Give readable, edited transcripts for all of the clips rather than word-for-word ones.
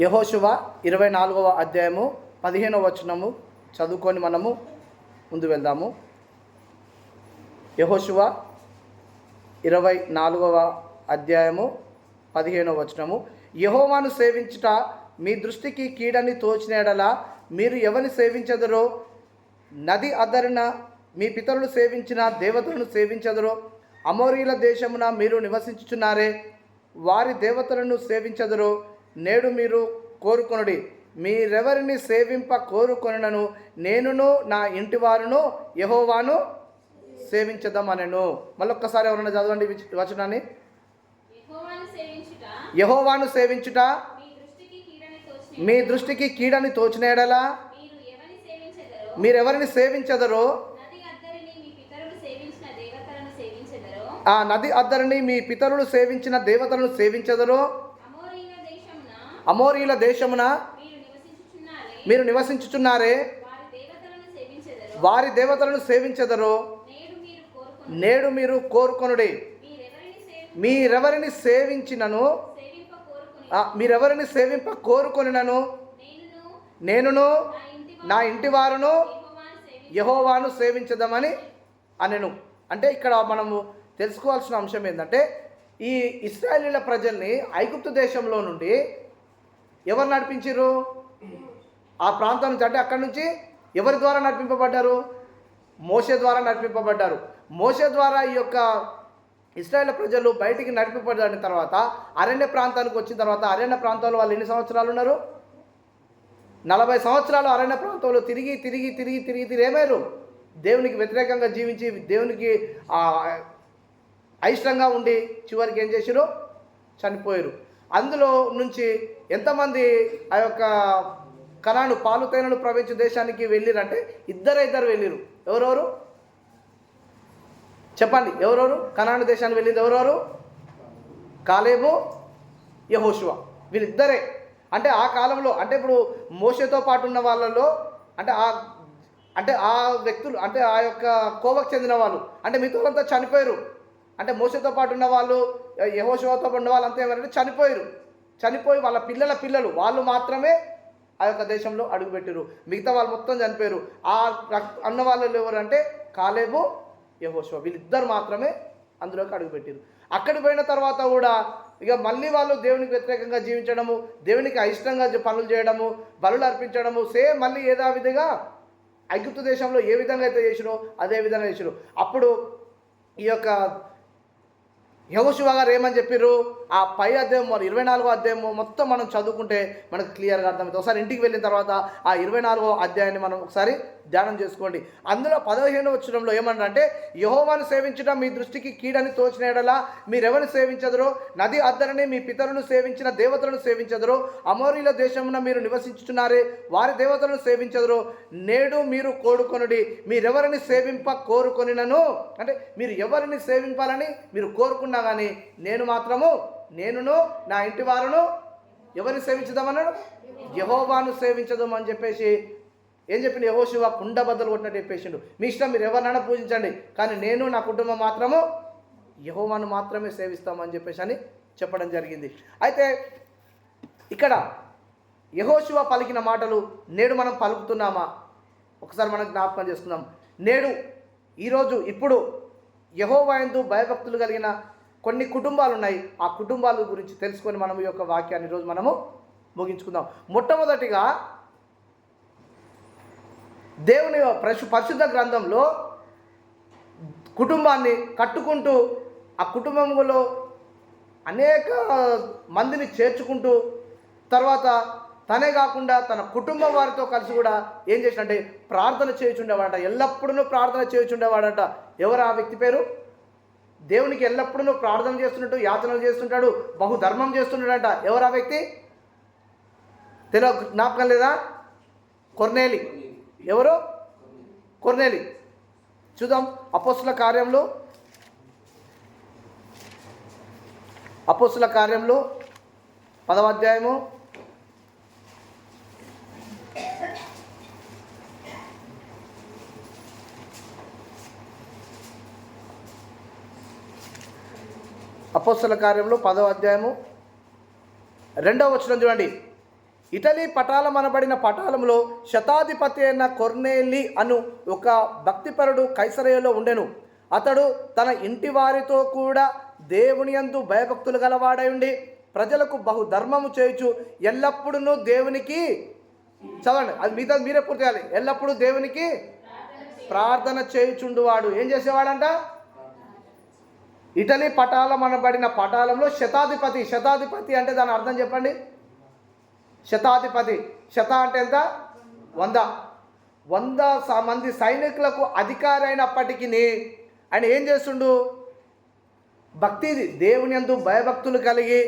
యెహోషువ 24వ అధ్యాయము 15వ వచనము చదువుకొని మనము ముందు వెళ్దాము. యెహోషువ 24వ అధ్యాయము 15వ వచనము. యెహోవాను సేవించుట మీ దృష్టికి కీడని తోచిన యెడల మీరు ఎవరిని సేవించెదరో, నది అద్దరిన మీ పితరులు సేవించిన దేవతలను సేవించెదరో, అమోరీల దేశమున మీరు నివసించుచున్నారే, వారి దేవతలను సేవించెదరో, నేడు మీరు కోరుకొనుడి. మీరెవరిని సేవింప కోరుకొనను, నేనును నా ఇంటి వారును యెహోవాను సేవించదమనెను. మళ్ళొక్కసారి ఎవరైనా చదవండి వచనాన్ని. యెహోవాను సేవించుట మీ దృష్టికి కీడని తోచిన యెడల మీరెవరిని సేవించెదరో, ఆ నది అద్దరిని మీ పితరులు సేవించిన దేవతలను సేవించెదరో, అమోరీల దేశమున మీరు నివసించుచున్నారే, వారి దేవతలను సేవించెదరో, నేడు మీరు కోరుకొనుడి. మీరెవరిని సేవించినను, మీరెవరిని సేవింప కోరుకొనినను, నేనును నా ఇంటి వారును యెహోవాను సేవించదమని అనెను. అంటే ఇక్కడ మనము తెలుసుకోవాల్సిన అంశం ఏంటంటే, ఈ ఇశ్రాయేలీల ప్రజల్ని ఐగుప్తు దేశంలో నుండి ఎవరు నడిపించారు? ఆ ప్రాంతం నుంచి, అంటే అక్కడి నుంచి ఎవరి ద్వారా నడిపింపబడ్డారు? మోషే ద్వారా నడిపింపబడ్డారు. మోషే ద్వారా ఈ యొక్క ఇశ్రాయేల్ ప్రజలు బయటికి నడిపింపబడిన తర్వాత అరణ్య ప్రాంతానికి వచ్చిన తర్వాత, అరణ్య ప్రాంతంలో వాళ్ళు ఎన్ని సంవత్సరాలు ఉన్నారు? 40 సంవత్సరాలు అరణ్య ప్రాంతంలో తిరిగి ఏమయ్యారు? దేవునికి వ్యతిరేకంగా జీవించి, దేవునికి అయిష్టంగా ఉండి చివరికి ఏం చేశారు? చనిపోయారు. అందులో నుంచి ఎంతమంది ఆ యొక్క కనాను పాలు తేనెలు ప్రవేశించే దేశానికి వెళ్ళిరంటే ఇద్దరు వెళ్ళిరు. ఎవరెవరు చెప్పండి? ఎవరెవరు కనాను దేశానికి వెళ్ళింది? ఎవరెవరు? కాలేబు, యెహోషువ, వీళ్ళిద్దరే. అంటే ఆ కాలంలో, అంటే ఇప్పుడు మోషేతో పాటు ఉన్న వాళ్ళలో, అంటే ఆ వ్యక్తులు, అంటే ఆ యొక్క కోవకు చెందిన వాళ్ళు, అంటే మిగతాలంతా చనిపోయారు. అంటే మోషేతో పాటు ఉన్న వాళ్ళు, యెహోషువతో ఉన్న వాళ్ళంతా ఏమంటే చనిపోయి వాళ్ళ పిల్లలు వాళ్ళు మాత్రమే ఆ యొక్క దేశంలో అడుగుపెట్టారు. మిగతా వాళ్ళు మొత్తం చనిపోయారు. ఆ అన్న వాళ్ళు ఎవరంటే కాలేబు, యెహోషువ, వీళ్ళిద్దరు మాత్రమే అందులోకి అడుగుపెట్టారు. అక్కడికి పోయిన తర్వాత కూడా ఇక మళ్ళీ వాళ్ళు దేవునికి వ్యతిరేకంగా జీవించడము, దేవునికి అయిష్టంగా పనులు చేయడము, బలులు అర్పించడము, సేమ్ మళ్ళీ యథావిధిగా ఐగుప్తు దేశంలో ఏ విధంగా అయితే చేసిరో అదే విధంగా చేసిరు. అప్పుడు ఈ యొక్క యెహోషువ గారు ఏమని చెప్పారు? ఆ పై అధ్యాయం 24వ అధ్యాయం మొత్తం మనం చదువుకుంటే మనకు క్లియర్గా అర్థమవుతుంది. ఒకసారి ఇంటికి వెళ్ళిన తర్వాత ఆ 24వ అధ్యాయాన్ని మనం ఒకసారి ధ్యానం చేసుకోండి. అందులో 15వ వచనంలో ఏమన్నారంటే, యెహోవాను సేవించడం మీ దృష్టికి కీడని తోచిన యెడల మీరెవరిని సేవించెదరో, నది అద్దరిని మీ పితరులు సేవించిన దేవతలను సేవించెదరో, అమోరీల దేశమున మీరు నివసించుచున్నారే, వారి దేవతలను సేవించెదరో, నేడు మీరు కోరుకొనుడి. మీరెవరిని సేవింప కోరుకొనినను, అంటే మీరు ఎవరిని సేవింపాలని మీరు కోరుకున్నా కానీ నేనును నా ఇంటి వారును ఎవరిని సేవించుదామన్నాడు? యెహోవాను సేవించదామని చెప్పేసి ఏం చెప్పిండు? యెహోషువ కుండ బద్దలు కొట్టినట్టు చెప్పేసిండు. మీ ఇష్టం, మీరు ఎవరినైనా పూజించండి, కానీ నేను నా కుటుంబం మాత్రము యెహోవాను మాత్రమే సేవిస్తామని చెప్పేసి అని చెప్పడం జరిగింది. అయితే ఇక్కడ యెహోషువ పలికిన మాటలు నేడు మనం పలుకుతున్నామా? ఒకసారి మనం జ్ఞాపకం చేసుకుందాం. నేడు, ఈరోజు, ఇప్పుడు యెహోవా యందు భయభక్తులు కలిగిన కొన్ని కుటుంబాలు ఉన్నాయి. ఆ కుటుంబాల గురించి తెలుసుకొని మనం ఈ యొక్క వాక్యాన్ని ఈరోజు మనము ముగించుకుందాం. మొట్టమొదటిగా దేవుని పరిశుద్ధ గ్రంథంలో కుటుంబాన్ని కట్టుకుంటూ, ఆ కుటుంబంలో అనేక మందిని చేర్చుకుంటూ, తర్వాత తనే కాకుండా తన కుటుంబం వారితో కలిసి కూడా ఏం చేసినట్టే ప్రార్థన చేయుచుండేవాడట. ఎల్లప్పుడూ ప్రార్థన చేయుచుండేవాడట. ఎవరు ఆ వ్యక్తి పేరు? దేవునికి ఎల్లప్పుడూ ప్రార్థన చేస్తున్నట్టు, యాచనలు చేస్తుంటాడు, బహుధర్మం చేస్తున్నాడట. ఎవరు ఆ వ్యక్తి? జ్ఞాపకం లేదా? కొర్నేలి. ఎవరు? కొర్నేలి. చూద్దాం అపోస్తుల కార్యంలో 10వ అధ్యాయము 10వ అధ్యాయము 2వ వచనం చూడండి. ఇటలీ పటాలం అనబడిన పటాలంలో శతాధిపతి అయిన కొర్నేలి అను ఒక భక్తిపరుడు కైసరయలో ఉండెను. అతడు తన ఇంటి వారితో కూడా దేవుని యందు భయభక్తులు గలవాడై ఉండి ప్రజలకు బహుధర్మము చేయుచు ఎల్లప్పుడూ దేవునికి, చదవండి అది మిగతా మీరే పూర్తి చేయాలి, ఎల్లప్పుడూ దేవునికి ప్రార్థన చేయుచుండువాడు. ఏం చేసేవాడంట? ఇటలీ పటాలం అనబడిన పటాలంలో శతాధిపతి. శతాధిపతి అంటే దాని అర్థం చెప్పండి. శతాధిపతి, శత అంటే ఎంత? 100 మంది సైనికులకు అధికారి అయినప్పటికీ ఆయన ఏం చేస్తుండు? భక్తి, దేవుని యందు భయభక్తులు కలిగి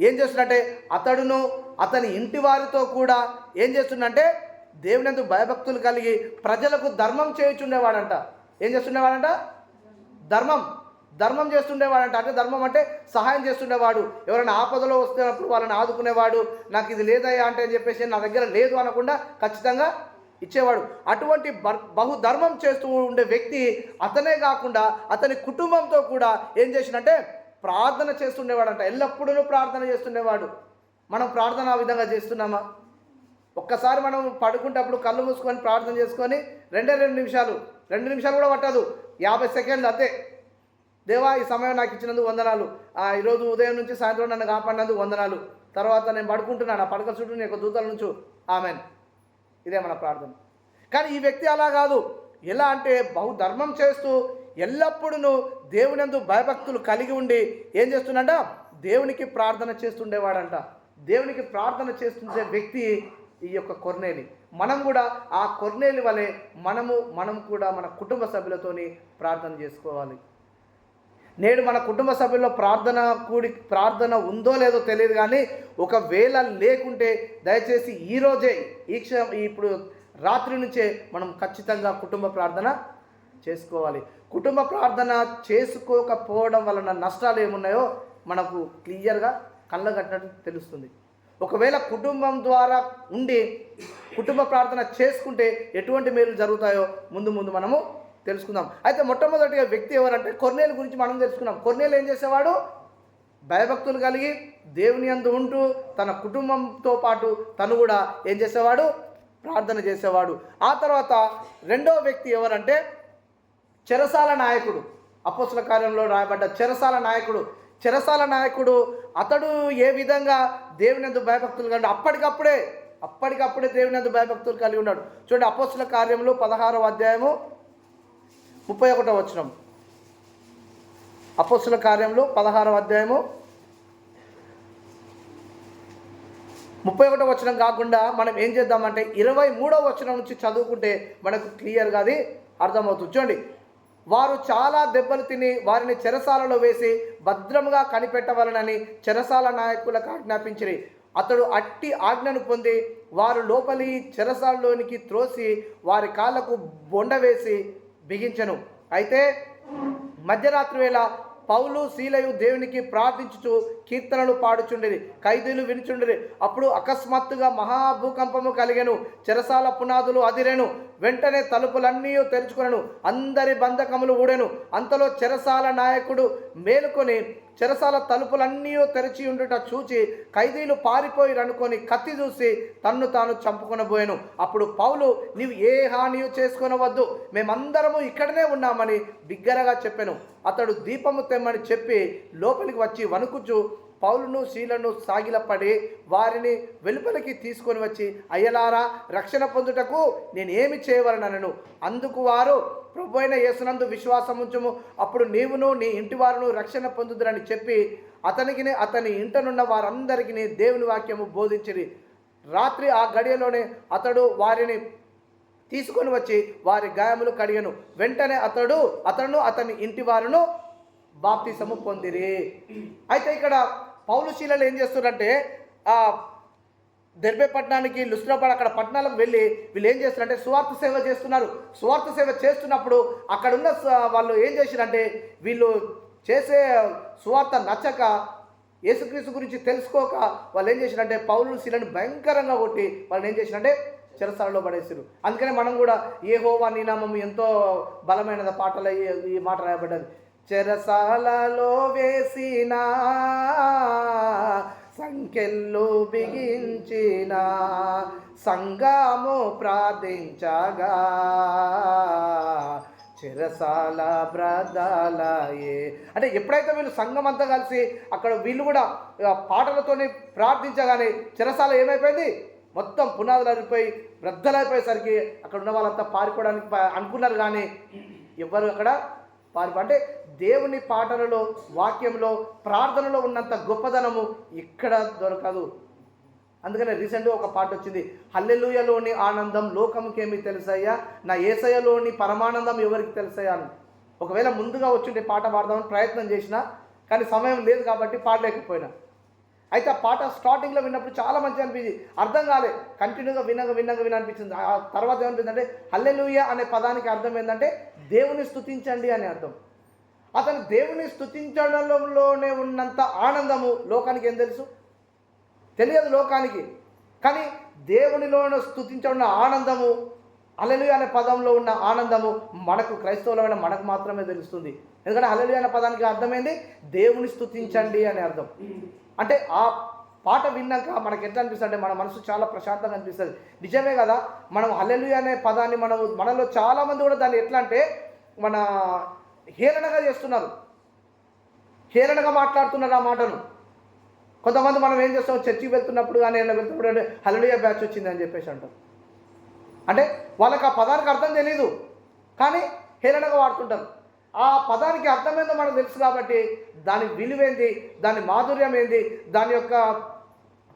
ఏం చేస్తున్నట్టే అతడును అతని ఇంటి వారితో కూడా ఏం చేస్తుండంటే దేవుని యందు భయభక్తులు కలిగి ప్రజలకు ధర్మం చేయుచుండేవాడంట. ఏం చేస్తుండేవాడంట? ధర్మం చేస్తుండేవాడంట. అంటే ధర్మం అంటే సహాయం చేస్తుండేవాడు. ఎవరైనా ఆపదలో వస్తున్నప్పుడు వాళ్ళని ఆదుకునేవాడు. నాకు ఇది లేదయ్యా అంటే అని చెప్పేసి నా దగ్గర లేదు అనకుండా ఖచ్చితంగా ఇచ్చేవాడు. అటువంటి బహుధర్మం చేస్తూ ఉండే వ్యక్తి అతనే కాకుండా అతని కుటుంబంతో కూడా ఏం చేసినంటే ప్రార్థన చేస్తుండేవాడంట. ఎల్లప్పుడూ ప్రార్థన చేస్తుండేవాడు. మనం ప్రార్థన ఆ విధంగా చేస్తున్నామా? ఒక్కసారి మనం పడుకుంటప్పుడు కళ్ళు మూసుకొని ప్రార్థన చేసుకొని 2 నిమిషాలు కూడా పట్టదు, 50 సెకండ్లు అంతే. దేవా ఈ సమయం నాకు ఇచ్చినందుకు వందనాలు, ఈరోజు ఉదయం నుంచి సాయంత్రం నన్ను కాపాడినందుకు వందనాలు, తర్వాత నేను పడుకుంటున్నాను, ఆ పడక చుట్టూ నీ యొక్క దూతల నుంచి ఆమెన్. ఇదే మన ప్రార్థన. కానీ ఈ వ్యక్తి అలా కాదు. ఎలా అంటే బహుధర్మం చేస్తూ ఎల్లప్పుడూ దేవునందు భయభక్తులు కలిగి ఉండి ఏం చేస్తుండంట? దేవునికి ప్రార్థన చేస్తుండేవాడంట. దేవునికి ప్రార్థన చేస్తుండే వ్యక్తి ఈ యొక్క కొర్నేలి. మనం కూడా ఆ కొర్నేలి వలె మనం కూడా మన కుటుంబ సభ్యులతోని ప్రార్థన చేసుకోవాలి. నేడు మన కుటుంబ సభ్యుల్లో ప్రార్థన ఉందో లేదో తెలియదు, కానీ ఒకవేళ లేకుంటే దయచేసి ఈరోజే ఇప్పుడు రాత్రి నుంచే మనం ఖచ్చితంగా కుటుంబ ప్రార్థన చేసుకోవాలి. కుటుంబ ప్రార్థన చేసుకోకపోవడం వలన నష్టాలు ఏమున్నాయో మనకు క్లియర్గా కళ్ళగట్టినట్టు తెలుస్తుంది. ఒకవేళ కుటుంబం ద్వారా ఉండి కుటుంబ ప్రార్థన చేసుకుంటే ఎటువంటి మేలు జరుగుతాయో ముందు మనము తెలుసుకుందాం. అయితే మొట్టమొదటిగా వ్యక్తి ఎవరంటే కొర్నేలు గురించి మనం తెలుసుకున్నాం. కొర్నేలు ఏం చేసేవాడు? భయభక్తులు కలిగి దేవుని యందు ఉంటూ తన కుటుంబంతో పాటు తను కూడా ఏం చేసేవాడు? ప్రార్థన చేసేవాడు. ఆ తర్వాత రెండో వ్యక్తి ఎవరంటే చెరసాల నాయకుడు. అపోస్తల కార్యంలో రాయబడ్డ చెరసాల నాయకుడు. అతడు ఏ విధంగా దేవుని యందు భయభక్తులు కలిగి అప్పటికప్పుడే దేవుని యందు భయభక్తులు కలిగి ఉన్నాడు. చూడండి, అపోస్తల కార్యంలో 16వ అధ్యాయము 31వ వచనం. అపోస్తల కార్యంలో 16వ అధ్యాయము 31వ వచనం కాకుండా మనం ఏం చేద్దామంటే 23వ వచనం నుంచి చదువుకుంటే మనకు క్లియర్గా అది అర్థమవుతుంది. చూడండి, వారు చాలా దెబ్బలు తిని వారిని చెరసాలలో వేసి భద్రంగా కనిపెట్టవలనని చెరసాల నాయకులకు ఆజ్ఞాపించిరి. అతడు అట్టి ఆజ్ఞను పొంది వారు లోపలి చెరసాలలోనికి త్రోసి వారి కాళ్ళకు బొండ వేసి బిగించెను. అయితే మధ్యరాత్రి వేళ పౌలు శీలయు దేవునికి ప్రార్థించుచు కీర్తనలు పాడుచుండిరి. ఖైదీలు వినుచుండిరి. అప్పుడు అకస్మాత్తుగా మహాభూకంపము కలిగెను. చెరసాల పునాదులు అదిరెను. వెంటనే తలుపులన్నీ తెరుచుకొనెను. అందరి బంధకములు ఊడెను. అంతలో చెరసాల నాయకుడు మేలుకొని చెరసాల తలుపులన్నీ తెరిచి ఉండుట చూచి ఖైదీలు పారిపోయి అనుకొని కత్తి చూసి తన్ను తాను చంపుకొనబోయెను. అప్పుడు పౌలు, నీవు ఏ హానియు చేసుకొనవద్దు, మేమందరము ఇక్కడనే ఉన్నామని బిగ్గరగా చెప్పెను. అతడు దీపము తెమ్మని చెప్పి లోపలికి వచ్చి వణుకుచు పౌలును శీలను సాగిలపడి వారిని వెలుపలికి తీసుకొని వచ్చి, అయ్యలారా, రక్షణ పొందుటకు నేనేమి చేయవలనను. అందుకు వారు, ప్రభువైన యేసునందు విశ్వాసముంచుము, అప్పుడు నీవును నీ ఇంటి వారును రక్షణ పొందుదురని చెప్పి అతనికి అతని ఇంటనున్న వారందరికీ దేవుని వాక్యము బోధించిరి. రాత్రి ఆ గడియలోనే అతడు వారిని తీసుకొని వచ్చి వారి గాయములు కడిగెను. వెంటనే అతను అతని ఇంటి వారును బాప్తిసము పొందిరి. అయితే ఇక్కడ పౌలు శీలలు ఏం చేస్తున్నారంటే దెర్బే పట్టణానికి లుస్త్రాపడ అక్కడ పట్టణాలకు వెళ్ళి వీళ్ళు ఏం చేస్తున్నారంటే సువార్త సేవ చేస్తున్నారు. సువార్త సేవ చేస్తున్నప్పుడు అక్కడున్న వాళ్ళు ఏం చేశారంటే వీళ్ళు చేసే సువార్త నచ్చక యేసుక్రీస్తు గురించి తెలుసుకోక వాళ్ళు ఏం చేశారంటే పౌలు శీలను భయంకరంగా కొట్టి వాళ్ళని ఏం చేశారంటే చెరసాలలో పడేసారు. అందుకనే మనం కూడా యెహోవా నీ నామము ఎంతో బలమైనది పాటలో ఈ మాట రాయబడ్డది. చెరసాలలో వేసిన సంఖ్యలు బిగించిన సంఘము ప్రార్థించగా చెరసాల బ్రదలయే. అంటే ఎప్పుడైతే వీళ్ళు సంఘం అంతా కలిసి అక్కడ వీళ్ళు కూడా పాటలతోని ప్రార్థించగానే చెరసాల ఏమైపోయింది, మొత్తం పునాదులు అయిపోయి బ్రద్దలైపోయేసరికి అక్కడ ఉన్న వాళ్ళంతా పారిపోవడానికి అనుకున్నారు, కానీ ఎవ్వరు అక్కడ అంటే దేవుని పాటలలో, వాక్యంలో, ప్రార్థనలో ఉన్నంత గొప్పదనము ఇక్కడ దొరకదు. అందుకనే రీసెంట్గా ఒక పాట వచ్చింది, హల్లెలూయలోని ఆనందం లోకముకేమి తెలుసయ్యా, నా యేసయ్యలోని పరమానందం ఎవరికి తెలుసయ్యా అని. ఒకవేళ ముందుగా వచ్చి పాట పాడదామని ప్రయత్నం చేసినా కానీ సమయం లేదు కాబట్టి పాడలేకపోయినా. అయితే ఆ పాట స్టార్టింగ్లో విన్నప్పుడు చాలా మంచిగా అనిపించింది, అర్థం కాలే, కంటిన్యూగా వినగా అనిపించింది. ఆ తర్వాత ఏమనిపించిందంటే హల్లెలూయా అనే పదానికి అర్థం ఏంటంటే దేవుని స్తుతించండి అనే అర్థం. అతను దేవుని స్తుతించడంలోనే ఉన్నంత ఆనందము లోకానికి ఏం తెలుసు, తెలియదు లోకానికి. కానీ దేవునిలో స్తుతించడం ఆనందము, హల్లెలూయా అనే పదంలో ఉన్న ఆనందము మనకు క్రైస్తవులమైన మనకు మాత్రమే తెలుస్తుంది. ఎందుకంటే హల్లెలూయా అనే పదానికి అర్థమైంది దేవుని స్తుతించండి అనే అర్థం. అంటే ఆ పాట విన్నాక మనకి ఎట్లా అనిపిస్తుంది అంటే మన మనసు చాలా ప్రశాంతంగా అనిపిస్తుంది. నిజమే కదా, మనం హల్లెలూయా అనే పదాన్ని మనలో చాలామంది కూడా దాన్ని ఎట్లా అంటే మన హేళనగా చేస్తున్నారు, హేళనగా మాట్లాడుతున్నారు ఆ మాటను. కొంతమంది మనం ఏం చేస్తాం, చర్చికి వెళ్తున్నప్పుడు కానీ వెళ్తున్నప్పుడు అంటే హల్లెలూయా బ్యాచ్ వచ్చింది అని చెప్పేసి అంటాం. అంటే వాళ్ళకి ఆ పదానికి అర్థం తెలీదు కానీ హేళనగా వాడుతుంటారు. ఆ పదానికి అర్థమేందో మనకు తెలుసు కాబట్టి దాని విలువేంది, దాని మాధుర్యం ఏంది, దాని యొక్క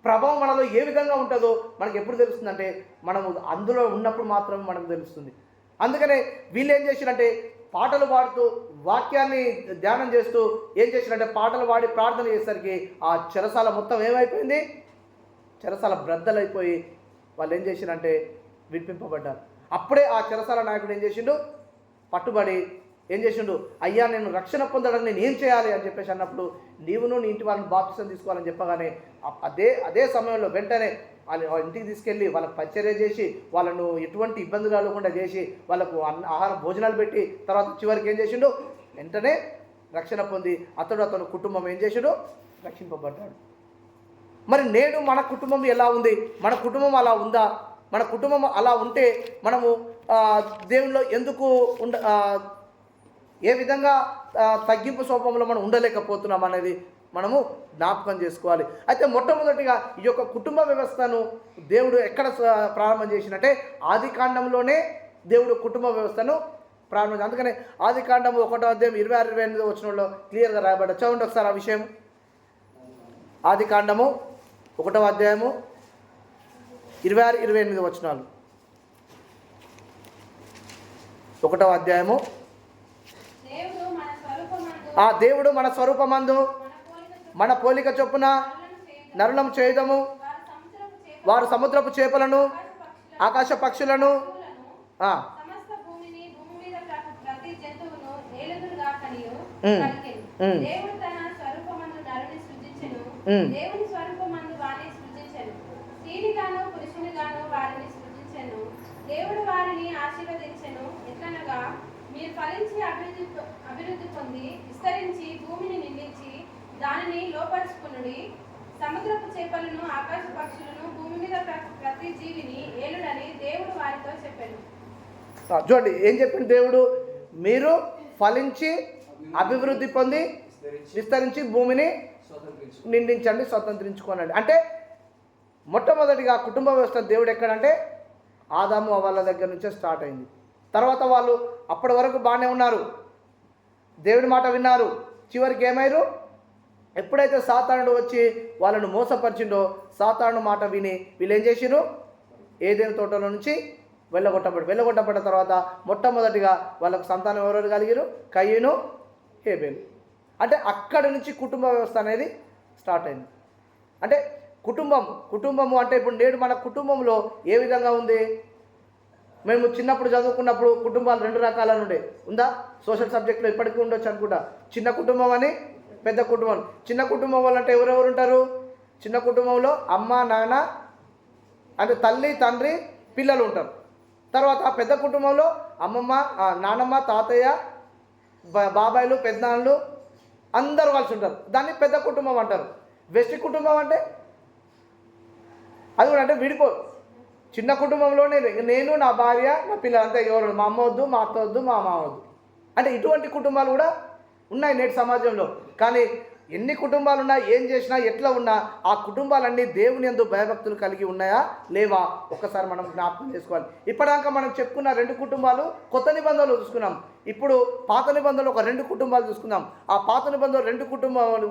ప్రభావం మనలో ఏ విధంగా ఉంటుందో మనకు ఎప్పుడు తెలుస్తుందంటే మనము అందులో ఉన్నప్పుడు మాత్రమే మనకు తెలుస్తుంది. అందుకనే వీళ్ళు ఏం చేసిరంటే పాటలు పాడుతూ వాక్యాన్ని ధ్యానం చేస్తూ ఏం చేసిరంటే పాటలు పాడి ప్రార్థన చేసేసరికి ఆ చెరసాల మొత్తం ఏమైపోయింది, చెరసాల బ్రద్దలైపోయి వాళ్ళు ఏం చేసిరంటే విడిపింపబడ్డారు. అప్పుడే ఆ చెరసాల నాయకుడు ఏం చేసిండు, పట్టుబడి ఏం చేసిండు, అయ్యా నేను రక్షణ పొందడానికి నేను ఏం చేయాలి అని చెప్పేసి అన్నప్పుడు నీవును నీ ఇంటి వాళ్ళని బాప్తిసం తీసుకోవాలని చెప్పగానే అదే సమయంలో వెంటనే వాళ్ళ ఇంటికి తీసుకెళ్ళి వాళ్ళకి పరిచర్య చేసి వాళ్ళను ఎటువంటి ఇబ్బందులు కలగకుండా చేసి వాళ్ళకు ఆహార భోజనాలు పెట్టి తర్వాత చివరికి ఏం చేసిండు, వెంటనే రక్షణ పొంది అతను కుటుంబం ఏం చేసిండు, రక్షింపబడ్డాడు. మరి నేడు మన కుటుంబం ఎలా ఉంది, మన కుటుంబం అలా ఉందా, మన కుటుంబం అలా ఉంటే మనము దేవునిలో ఎందుకు ఏ విధంగా తగ్గింపు స్వభావంలో మనం ఉండలేకపోతున్నాం అనేది మనము జ్ఞాపకం చేసుకోవాలి. అయితే మొట్టమొదటిగా ఈ యొక్క కుటుంబ వ్యవస్థను దేవుడు ఎక్కడ ప్రారంభం చేసినట్టే ఆది కాండంలోనే దేవుడు కుటుంబ వ్యవస్థను ప్రారంభించారు. అందుకనే ఆది కాండము 1వ అధ్యాయం 26-28 వచనంలో క్లియర్గా రాయబడ్డ. చదవండి ఒకసారి ఆ విషయం. ఆది కాండము 1వ అధ్యాయము 26-28 వచనాలు. 1వ అధ్యాయము. ఆ దేవుడు మన స్వరూపమందు మన పోలిక చొప్పున నరులను చేయదము, వారు సముద్రపు చేపలను ఆకాశ పక్షులను దేవుడు వారిని ఆశీర్వదించెను. ఎట్లనగా మీరు ఫలించి అభివృద్ధి పొంది విస్తరించి భూమిని నిండించి దానిని లోపరుచుకునుడి. సముద్రపు చేపలను ఆకాశ పక్షులను భూమి మీద ప్రతి జీవిని ఏలుడని దేవుడు వారితో చెప్పాను. చూడండి ఏం చెప్పింది దేవుడు, మీరు ఫలించి అభివృద్ధి పొంది విస్తరించి భూమిని నిండించండి, స్వతంత్రించుకోనండి. అంటే మొట్టమొదటిగా కుటుంబ వ్యవస్థ దేవుడు ఎక్కడంటే ఆదాము వాళ్ళ దగ్గర నుంచే స్టార్ట్ అయింది. తర్వాత వాళ్ళు అప్పటి వరకు బాగానే ఉన్నారు, దేవుడి మాట విన్నారు. చివరికి ఏమైరు, ఎప్పుడైతే సాతానుడు వచ్చి వాళ్ళను మోసపరిచిండో సాతాను మాట విని వీళ్ళు ఏం చేసిరు, ఏదైనా తోటలో నుంచి వెళ్ళగొట్టబడ్డ తర్వాత మొట్టమొదటిగా వాళ్ళకు సంతానం ఎవరెవరు కలిగిరు, కయ్యను, హేబేలు. అంటే అక్కడి నుంచి కుటుంబ వ్యవస్థ అనేది స్టార్ట్ అయింది. అంటే కుటుంబము అంటే ఇప్పుడు నేడు మన కుటుంబంలో ఏ విధంగా ఉంది, మేము చిన్నప్పుడు చదువుకున్నప్పుడు కుటుంబాలు 2 రకాల ఉండే ఉందా, సోషల్ సబ్జెక్ట్లో ఇప్పటికీ ఉండొచ్చు అనుకుంటా. చిన్న కుటుంబం అని పెద్ద కుటుంబం. చిన్న కుటుంబం వాళ్ళంటే ఎవరెవరు ఉంటారు, చిన్న కుటుంబంలో అమ్మ నాన్న అంటే తల్లి తండ్రి పిల్లలు ఉంటారు. తర్వాత పెద్ద కుటుంబంలో అమ్మమ్మ నానమ్మ తాతయ్య బాబాయిలు పెద్దనాన్నలు అందరూ కలిసి ఉంటారు. దాన్ని పెద్ద కుటుంబం అంటారు. వెస్ట్ కుటుంబం అంటే అది కూడా అంటే విడిపో చిన్న కుటుంబంలోనే నేను నా భార్య నా పిల్లలు అంతే, ఎవరు మా అమ్మ వద్దు, మా అత్త వద్దు, మా మామ వద్దు అంటే ఇటువంటి కుటుంబాలు కూడా ఉన్నాయి నేటి సమాజంలో. కానీ ఎన్ని కుటుంబాలు ఉన్నా, ఏం చేసినా, ఎట్లా ఉన్నా ఆ కుటుంబాలన్నీ దేవుని యందు భయభక్తులు కలిగి ఉన్నాయా లేవా ఒక్కసారి మనం జ్ఞాపకం చేసుకోవాలి. ఇప్పటిదాకా మనం చెప్పుకున్న 2 కుటుంబాలు కొత్త నిబంధనలు చూసుకున్నాం. ఇప్పుడు పాత నిబంధనలు ఒక 2 కుటుంబాలు చూసుకుందాం. ఆ పాత నిబంధనలు 2 కుటుంబాలు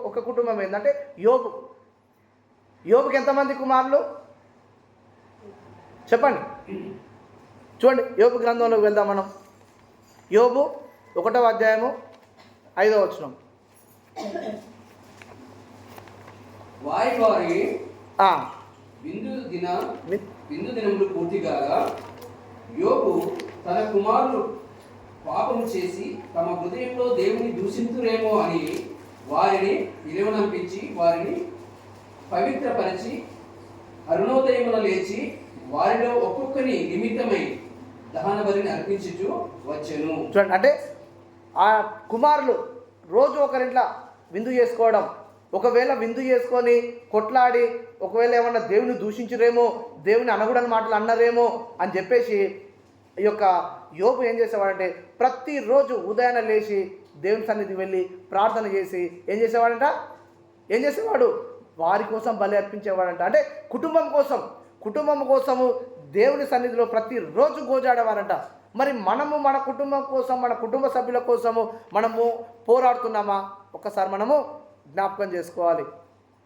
ఒక కుటుంబం ఏంటంటే యోబు. యోబుకి ఎంతమంది కుమారులు చెప్పండి? చూడండి, యోబు గ్రంథంలోకి వెళ్దాం మనం. యోబు 1వ అధ్యాయము 5వ వచనం. వారి విందు దినములు పూర్తి కాగా యోబు తన కుమారులు పాపము చేసి తమ హృదయంలో దేవుని దూషింతురేమో అని వారిని నిలవనంపించి వారిని పవిత్రపరిచి అరుణోదయమున లేచి వారిలో ఒక్కొక్కరి నిమిత్తమై దహన బలిని అర్పించుచు వచ్చెను. చూడండి, అంటే ఆ కుమారులు రోజు ఒకరింట్లా విందు చేసుకోవడం, ఒకవేళ విందు చేసుకొని కొట్లాడి ఒకవేళ ఏమన్నా దేవుని దూషించురేమో, దేవుని అనకూడని మాటలు అన్నారేమో అని చెప్పేసి ఈ యొక్క యోబు ఏం చేసేవాడంటే ప్రతిరోజు ఉదయాన్నే లేచి దేవుని సన్నిధికి వెళ్ళి ప్రార్థన చేసి ఏం చేసేవాడు వారి కోసం బలి అర్పించేవాడంట. అంటే కుటుంబం కోసము దేవుని సన్నిధిలో ప్రతిరోజు గోజాడేవారంట. మరి మనము మన కుటుంబం కోసం, మన కుటుంబ సభ్యుల కోసము మనము పోరాడుతున్నామా ఒక్కసారి మనము జ్ఞాపకం చేసుకోవాలి.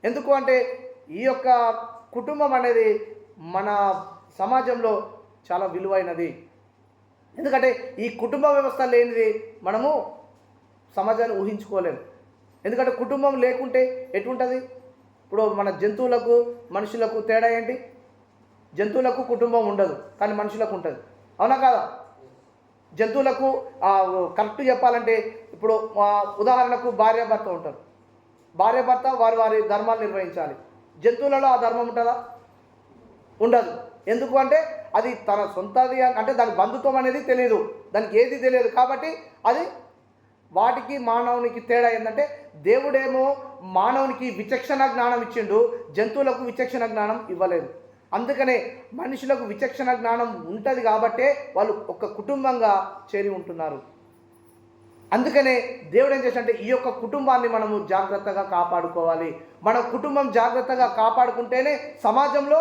ఎందుకు అంటే ఈ యొక్క కుటుంబం అనేది మన సమాజంలో చాలా విలువైనది. ఎందుకంటే ఈ కుటుంబ వ్యవస్థ లేనిది మనము సమాజాన్ని ఊహించుకోలేము. ఎందుకంటే కుటుంబం లేకుంటే ఎటుంటుంది? ఇప్పుడు మన జంతువులకు మనుషులకు తేడా ఏంటి? జంతువులకు కుటుంబం ఉండదు, కానీ మనుషులకు ఉంటుంది. అవునా కాదా? జంతువులకు కరెక్ట్ చెప్పాలంటే ఇప్పుడు ఉదాహరణకు భార్యాభర్త ఉంటారు. భార్యాభర్త వారి ధర్మాలు నిర్వహించాలి. జంతువులలో ఆ ధర్మం ఉంటుందా? ఉండదు. ఎందుకు అంటే అది తన సొంతది, అంటే దాని బంధుత్వం అనేది తెలియదు, దానికి ఏది తెలియదు. కాబట్టి అది వాటికి మానవునికి తేడా ఏంటంటే దేవుడేమో మానవునికి విచక్షణ జ్ఞానం ఇచ్చిండు, జంతువులకు విచక్షణ జ్ఞానం ఇవ్వలేదు. అందుకనే మనుషులకు విచక్షణ జ్ఞానం ఉంటుంది కాబట్టే వాళ్ళు ఒక కుటుంబంగా చేరి ఉంటున్నారు. అందుకనే దేవుడు ఏం చేశాడంటే ఈ యొక్క కుటుంబాన్ని మనము జాగ్రత్తగా కాపాడుకోవాలి. మన కుటుంబం జాగ్రత్తగా కాపాడుకుంటేనే సమాజంలో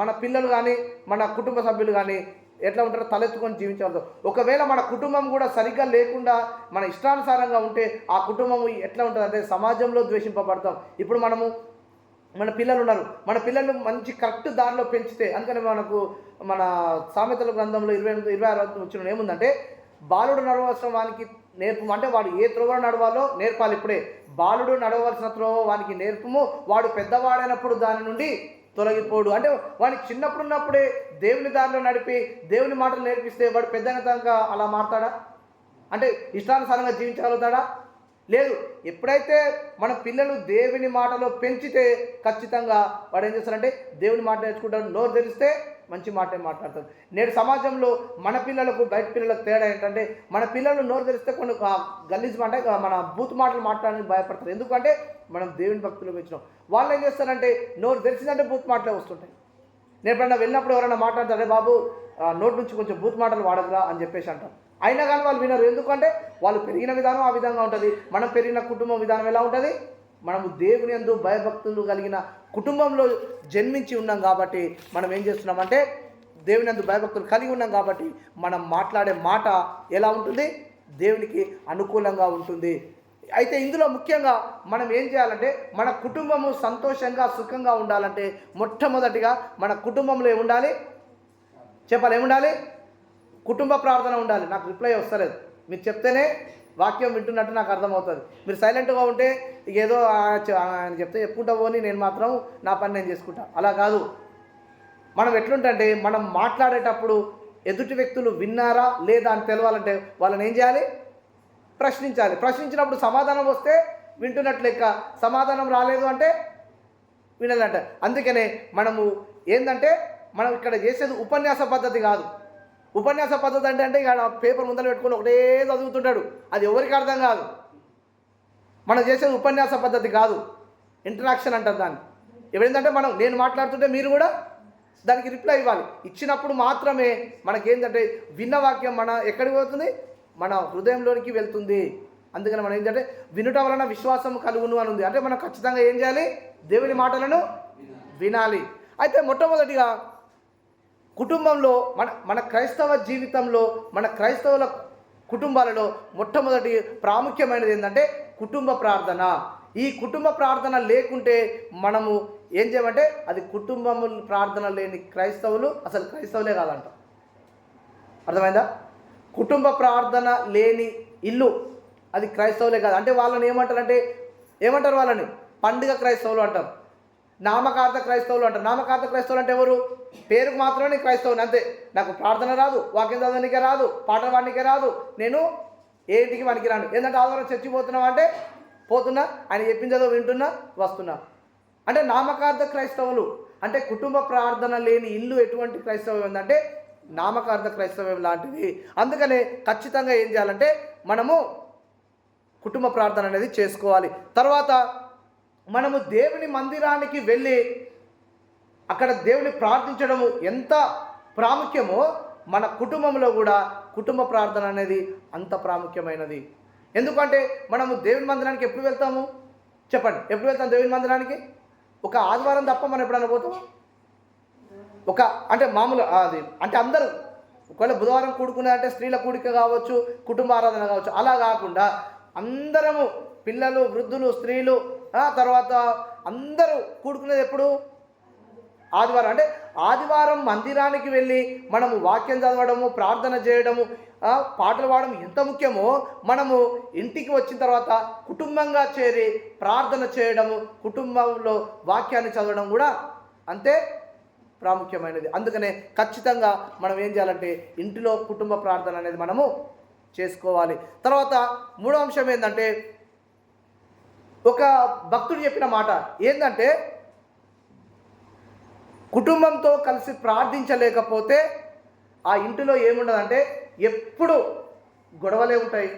మన పిల్లలు కానీ మన కుటుంబ సభ్యులు కానీ ఎట్లా ఉంటారో తలెత్తుకొని జీవించవద్దు. ఒకవేళ మన కుటుంబం కూడా సరిగ్గా లేకుండా మన ఇష్టానుసారంగా ఉంటే ఆ కుటుంబం ఎట్లా ఉంటుంది అంటే సమాజంలో ద్వేషింపబడతాం. ఇప్పుడు మన పిల్లలు ఉన్నారు, మన పిల్లలు మంచి కరెక్ట్ దారిలో పెంచితే, అందుకని మన సామెతల గ్రంథంలో 26 వచ్చిన ఏముందంటే బాలుడు నడవలసిన వానికి నేర్పము, అంటే వాడు ఏ త్రోవ నడవాలో నేర్పాలి. ఇప్పుడే బాలుడు నడవలసిన త్రోవ వానికి నేర్పము, వాడు పెద్దవాడైనప్పుడు దాని నుండి తొలగిపోడు. అంటే వాడికి చిన్నప్పుడు ఉన్నప్పుడే దేవుని దారిలో నడిపి దేవుని మాటలు నేర్పిస్తే వాడు పెద్దగా దాకా అలా మారుతాడా? అంటే ఇష్టానుసారంగా జీవించగలుగుతాడా? లేదు. ఎప్పుడైతే మన పిల్లలు దేవుని మాటలో పెంచితే ఖచ్చితంగా వాడు ఏం చేస్తారంటే దేవుని మాట నేర్చుకుంటారు. నోరు తెరిస్తే మంచి మాటే మాట్లాడతారు. నేడు సమాజంలో మన పిల్లలకు బయట పిల్లలకు తేడా ఏంటంటే మన పిల్లలు నోరు తెరిస్తే కొన్ని గలీజ్ అంటే మన బూత్ మాటలు మాట్లాడడానికి భయపడతారు. ఎందుకంటే మనం దేవుని భక్తులు పెంచినాం. వాళ్ళు ఏం చేస్తారంటే నోరు తెరిచిందంటే బూత్ మాటలే వస్తుంటాయి. నేను ఎప్పుడన్నా వెళ్ళినప్పుడు ఎవరైనా మాట్లాడతారే బాబు నోటి నుంచి కొంచెం బూత్ మాటలు వాడదురా అని చెప్పేసి అంటారు. అయినా కానీ వాళ్ళు వినరు. ఎందుకంటే వాళ్ళు పెరిగిన విధానం ఆ విధంగా ఉంటుంది. మనం పెరిగిన కుటుంబం విధానం ఎలా ఉంటుంది? మనము దేవుని యందు భయభక్తులు కలిగిన కుటుంబంలో జన్మించి ఉన్నాం కాబట్టి మనం ఏం చేస్తున్నామంటే దేవుని యందు భయభక్తులు కలిగి ఉన్నాం కాబట్టి మనం మాట్లాడే మాట ఎలా ఉంటుంది? దేవునికి అనుకూలంగా ఉంటుంది. అయితే ఇందులో ముఖ్యంగా మనం ఏం చేయాలంటే మన కుటుంబము సంతోషంగా సుఖంగా ఉండాలంటే మొట్టమొదటిగా మన కుటుంబంలో ఏముండాలి చెప్పాలి? ఏముండాలి? కుటుంబ ప్రార్థన ఉండాలి. నాకు రిప్లై వస్తలేదు, మీరు చెప్తేనే వాక్యం వింటున్నట్టు నాకు అర్థమవుతుంది. మీరు సైలెంట్గా ఉంటే ఏదో ఆయన చెప్తే చెప్పుకుంటా పోని నేను మాత్రం నా పని నేను చేసుకుంటా, అలా కాదు. మనం ఎట్లుంటే మనం మాట్లాడేటప్పుడు ఎదుటి వ్యక్తులు విన్నారా లేదా అని తెలవాలంటే వాళ్ళని ఏం చేయాలి? ప్రశ్నించాలి. ప్రశ్నించినప్పుడు సమాధానం వస్తే వింటున్నట్లు లెక్క, సమాధానం రాలేదు అంటే వినాలంట. అందుకనే మనము ఏంటంటే మనం ఇక్కడ చేసేది ఉపన్యాస పద్ధతి కాదు. ఉపన్యాస పద్ధతి అంటే ఇక పేపర్ ముందర పెట్టుకొని ఒకటే చదువుతుంటాడు, అది ఎవరికి అర్థం కాదు. మనం చేసేది ఉపన్యాస పద్ధతి కాదు. ఇంటరాక్షన్ అంటారు దాన్ని. ఎవరేంటంటే నేను మాట్లాడుతుంటే మీరు కూడా దానికి రిప్లై ఇవ్వాలి. ఇచ్చినప్పుడు మాత్రమే మనకేంటంటే విన్న వాక్యం ఎక్కడికి పోతుంది, మన హృదయంలోనికి వెళ్తుంది. అందుకని మనం ఏంటంటే వినుట వలన విశ్వాసం కలుగును అని ఉంది. అంటే మనం ఖచ్చితంగా ఏం చేయాలి, దేవుని మాటలను వినాలి. అయితే మొట్టమొదటిగా కుటుంబంలో మన క్రైస్తవ జీవితంలో, మన క్రైస్తవుల కుటుంబాలలో మొట్టమొదటి ప్రాముఖ్యమైనది ఏంటంటే కుటుంబ ప్రార్థన. ఈ కుటుంబ ప్రార్థన లేకుంటే మనము ఏం చేయమంటే అది కుటుంబము ప్రార్థన లేని క్రైస్తవులు అసలు క్రైస్తవులే కాదంట. అర్థమైందా? కుటుంబ ప్రార్థన లేని ఇల్లు అది క్రైస్తవులే కాదు. అంటే వాళ్ళని ఏమంటారు వాళ్ళని పండుగ క్రైస్తవులు అంటారు, నామకార్థ క్రైస్తవులు అంటారు. నామకార్థ క్రైస్తవులు అంటే ఎవరు? పేరుకు మాత్రమే క్రైస్తవుని, అంతే. నాకు ప్రార్థన రాదు, వాక్యం చదవడానికే రాదు, పాటలు పాడడానికే రాదు, నేను ఏంటికి పనికి రాను. ఏంటంటే ఆదివారం చర్చికి పోతున్నావా అంటే పోతున్నా, ఆయన చెప్పించదో వింటున్నా, వస్తున్నా. అంటే నామకార్థ క్రైస్తవులు. అంటే కుటుంబ ప్రార్థన లేని ఇల్లు ఎటువంటి క్రైస్తవం ఏంటంటే నామకార్థ క్రైస్తవం లాంటిది. అందుకనే ఖచ్చితంగా ఏం చేయాలంటే మనము కుటుంబ ప్రార్థన అనేది చేసుకోవాలి. తర్వాత మనము దేవుని మందిరానికి వెళ్ళి అక్కడ దేవుని ప్రార్థించడము ఎంత ప్రాముఖ్యమో మన కుటుంబంలో కూడా కుటుంబ ప్రార్థన అనేది అంత ప్రాముఖ్యమైనది. ఎందుకంటే మనము దేవుని మందిరానికి ఎప్పుడు వెళ్తాము చెప్పండి? ఎప్పుడు వెళ్తాం దేవుని మందిరానికి? ఒక ఆదివారం తప్ప మనం ఎప్పుడైనా పోతాము? అంటే మామూలు అది అంటే అందరూ ఒకవేళ బుధవారం కూడుకునేదంటే స్త్రీల కూడిక కావచ్చు, కుటుంబ ఆరాధన కావచ్చు. అలా కాకుండా అందరము పిల్లలు, వృద్ధులు, స్త్రీలు, తర్వాత అందరూ కూడుకునేది ఎప్పుడు? ఆదివారం. అంటే ఆదివారం మందిరానికి వెళ్ళి మనము వాక్యం చదవడము, ప్రార్థన చేయడము, పాటలు పాడడం ఎంత ముఖ్యమో మనము ఇంటికి వచ్చిన తర్వాత కుటుంబంగా చేరి ప్రార్థన చేయడము, కుటుంబంలో వాక్యాన్ని చదవడం కూడా అంతే ప్రాముఖ్యమైనది. అందుకనే ఖచ్చితంగా మనం ఏం చేయాలంటే ఇంటిలో కుటుంబ ప్రార్థన అనేది మనము చేసుకోవాలి. తర్వాత మూడో అంశం ఏంటంటే ఒక భక్తుడు చెప్పిన మాట ఏంటంటే కుటుంబంతో కలిసి ప్రార్థించలేకపోతే ఆ ఇంటిలో ఏముండదంటే ఎప్పుడు గొడవలే ఉంటాయి,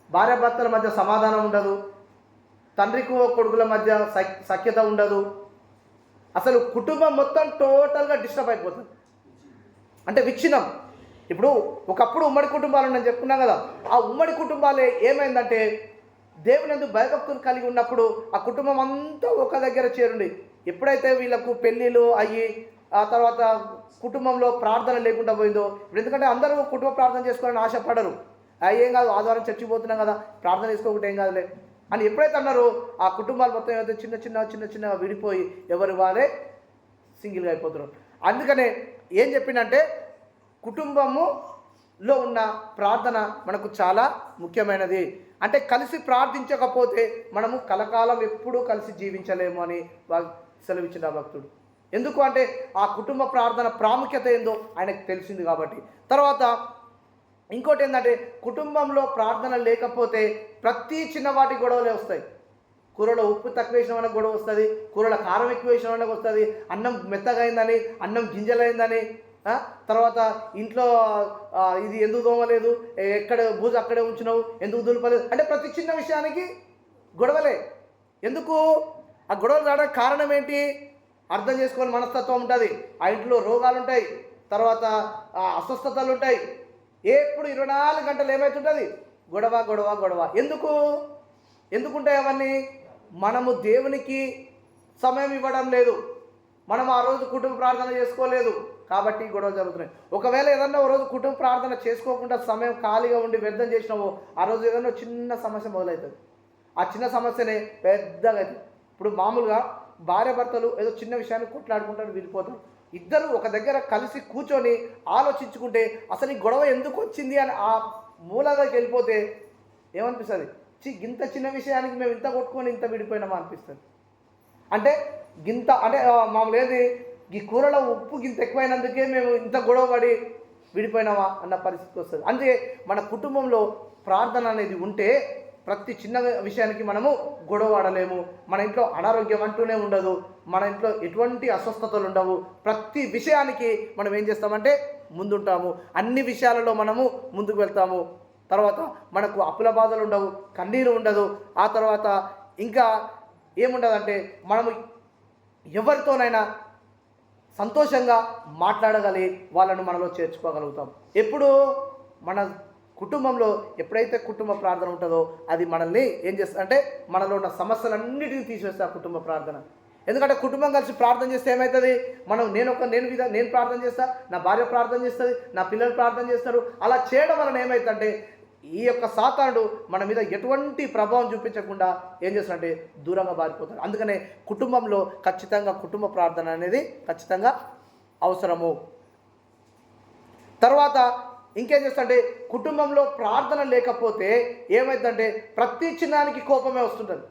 భార్యాభర్తల మధ్య సమాధానం ఉండదు, తండ్రికి కొడుకుల మధ్య సఖ్యత ఉండదు, అసలు కుటుంబం మొత్తం టోటల్గా డిస్టర్బ్ అయిపోతుంది. అంటే విచ్ఛిన్నం. ఇప్పుడు ఒకప్పుడు ఉమ్మడి కుటుంబాలు నేను చెప్పుకున్నాం కదా, ఆ ఉమ్మడి కుటుంబాలే ఏమైందంటే దేవునందు భయభక్తులు కలిగి ఉన్నప్పుడు ఆ కుటుంబం అంతా ఒక దగ్గర చేరుండి, ఎప్పుడైతే వీళ్ళకు పెళ్ళిళ్ళు అయ్యి ఆ తర్వాత కుటుంబంలో ప్రార్థన లేకుండా పోయిందో, ఇప్పుడు ఎందుకంటే అందరూ కుటుంబ ప్రార్థన చేసుకోవాలని ఆశపడరు. ఏం కాదు, ఆదివారం చర్చికి పోతున్నాం కదా, ప్రార్థన చేసుకోకుంటే ఏం కాదులే అని ఎప్పుడైతే అన్నారో ఆ కుటుంబాలు మొత్తం ఏదైతే చిన్న విడిపోయి ఎవరు వారే సింగిల్గా అయిపోతున్నారు. అందుకనే ఏం చెప్పిందంటే కుటుంబములో ఉన్న ప్రార్థన మనకు చాలా ముఖ్యమైనది. అంటే కలిసి ప్రార్థించకపోతే మనము కలకాలం ఎప్పుడూ కలిసి జీవించలేము అని సెలవిచ్చిన భక్తుడు. ఎందుకు అంటే ఆ కుటుంబ ప్రార్థన ప్రాముఖ్యత ఏందో ఆయనకు తెలిసింది కాబట్టి. తర్వాత ఇంకోటి ఏంటంటే కుటుంబంలో ప్రార్థన లేకపోతే ప్రతి చిన్నవాటి గొడవలే వస్తాయి. కూరలో ఉప్పు తక్కువ వేసిన వాళ్ళకి గొడవ వస్తుంది, కూరలో కారం ఎక్కువ వేసిన వాళ్ళకి వస్తుంది, అన్నం మెత్తగా అయిందని, అన్నం గింజలైందని, తర్వాత ఇంట్లో ఇది ఎందుకు దోమలేదు, ఎక్కడ బూజు అక్కడే ఉంచినావు, ఎందుకు దులపలేదు, అంటే ప్రతి చిన్న విషయానికి గొడవలే. ఎందుకు ఆ గొడవలు రావడానికి కారణం ఏంటి? అర్థం చేసుకోని మనస్తత్వం ఉంటుంది, ఆ ఇంట్లో రోగాలు ఉంటాయి, తర్వాత అస్వస్థతలు ఉంటాయి. ఎప్పుడు 24 గంటలు ఏమవుతుంటుంది? గొడవ గొడవ గొడవ. ఎందుకుంటాయి అవన్నీ? మనము దేవునికి సమయం ఇవ్వడం లేదు, మనం ఆ రోజు కుటుంబ ప్రార్థన చేసుకోలేదు కాబట్టి గొడవలు జరుగుతున్నాయి. ఒకవేళ ఏదన్నా ఓ రోజు కుటుంబ ప్రార్థన చేసుకోకుండా సమయం ఖాళీగా ఉండి వ్యర్థం చేసినావో ఆ రోజు ఏదన్నా చిన్న సమస్య మొదలవుతుంది. ఆ చిన్న సమస్యనే పెద్దగా అవుతుంది. ఇప్పుడు మామూలుగా భార్యాభర్తలు ఏదో చిన్న విషయాన్ని కొట్లాడుకుంటారు, విడిపోతారు. ఇద్దరు ఒక దగ్గర కలిసి కూర్చొని ఆలోచించుకుంటే అసలు ఈ గొడవ ఎందుకు వచ్చింది అని ఆ మూలలోకి వెళ్ళిపోతే ఏమనిపిస్తుంది? ఇంత చిన్న విషయానికి మేము ఇంత కొట్టుకొని ఇంత విడిపోయినామా అనిపిస్తుంది. అంటే మామూలు ఏది ఈ కూరలో ఉప్పు గింత ఎక్కువైనందుకే మేము ఇంత గొడవ పడి విడిపోయినామా అన్న పరిస్థితి వస్తుంది. అందుకే మన కుటుంబంలో ప్రార్థన అనేది ఉంటే ప్రతి చిన్న విషయానికి మనము గొడవ ఆడలేము, మన ఇంట్లో అనారోగ్యం అంటూనే ఉండదు, మన ఇంట్లో ఎటువంటి అస్వస్థతలు ఉండవు. ప్రతి విషయానికి మనం ఏం చేస్తామంటే ముందుంటాము, అన్ని విషయాలలో మనము ముందుకు వెళ్తాము. తర్వాత మనకు అప్పుల బాధలు ఉండవు, కన్నీరు ఉండదు. ఆ తర్వాత ఇంకా ఏముండదంటే మనము ఎవరితోనైనా సంతోషంగా మాట్లాడగలిగి వాళ్ళను మనలో చేర్చుకోగలుగుతాం. ఎప్పుడు మన కుటుంబంలో ఎప్పుడైతే కుటుంబ ప్రార్థన ఉంటుందో అది మనల్ని ఏం చేస్తుంది అంటే మనలో ఉన్న సమస్యలన్నిటినీ తీసివేస్తే ఆ కుటుంబ ప్రార్థన. ఎందుకంటే కుటుంబం కలిసి ప్రార్థన చేస్తే ఏమవుతుంది, నేను ప్రార్థన చేస్తా, నా భార్య ప్రార్థన చేస్తుంది, నా పిల్లలు ప్రార్థన చేస్తారు. అలా చేయడం వలన ఏమవుతుందంటే ఈ యొక్క సాతానుడు మన మీద ఎటువంటి ప్రభావం చూపించకుండా ఏం చేస్తాడంటే దూరంగా పారిపోతాడు. అందుకనే కుటుంబంలో ఖచ్చితంగా కుటుంబ ప్రార్థన అనేది ఖచ్చితంగా అవసరము. తర్వాత ఇంకేం చేస్తాడంటే కుటుంబంలో ప్రార్థన లేకపోతే ఏమైందంటే ప్రతి చిన్నానికి కోపమే వస్తుంటుంది.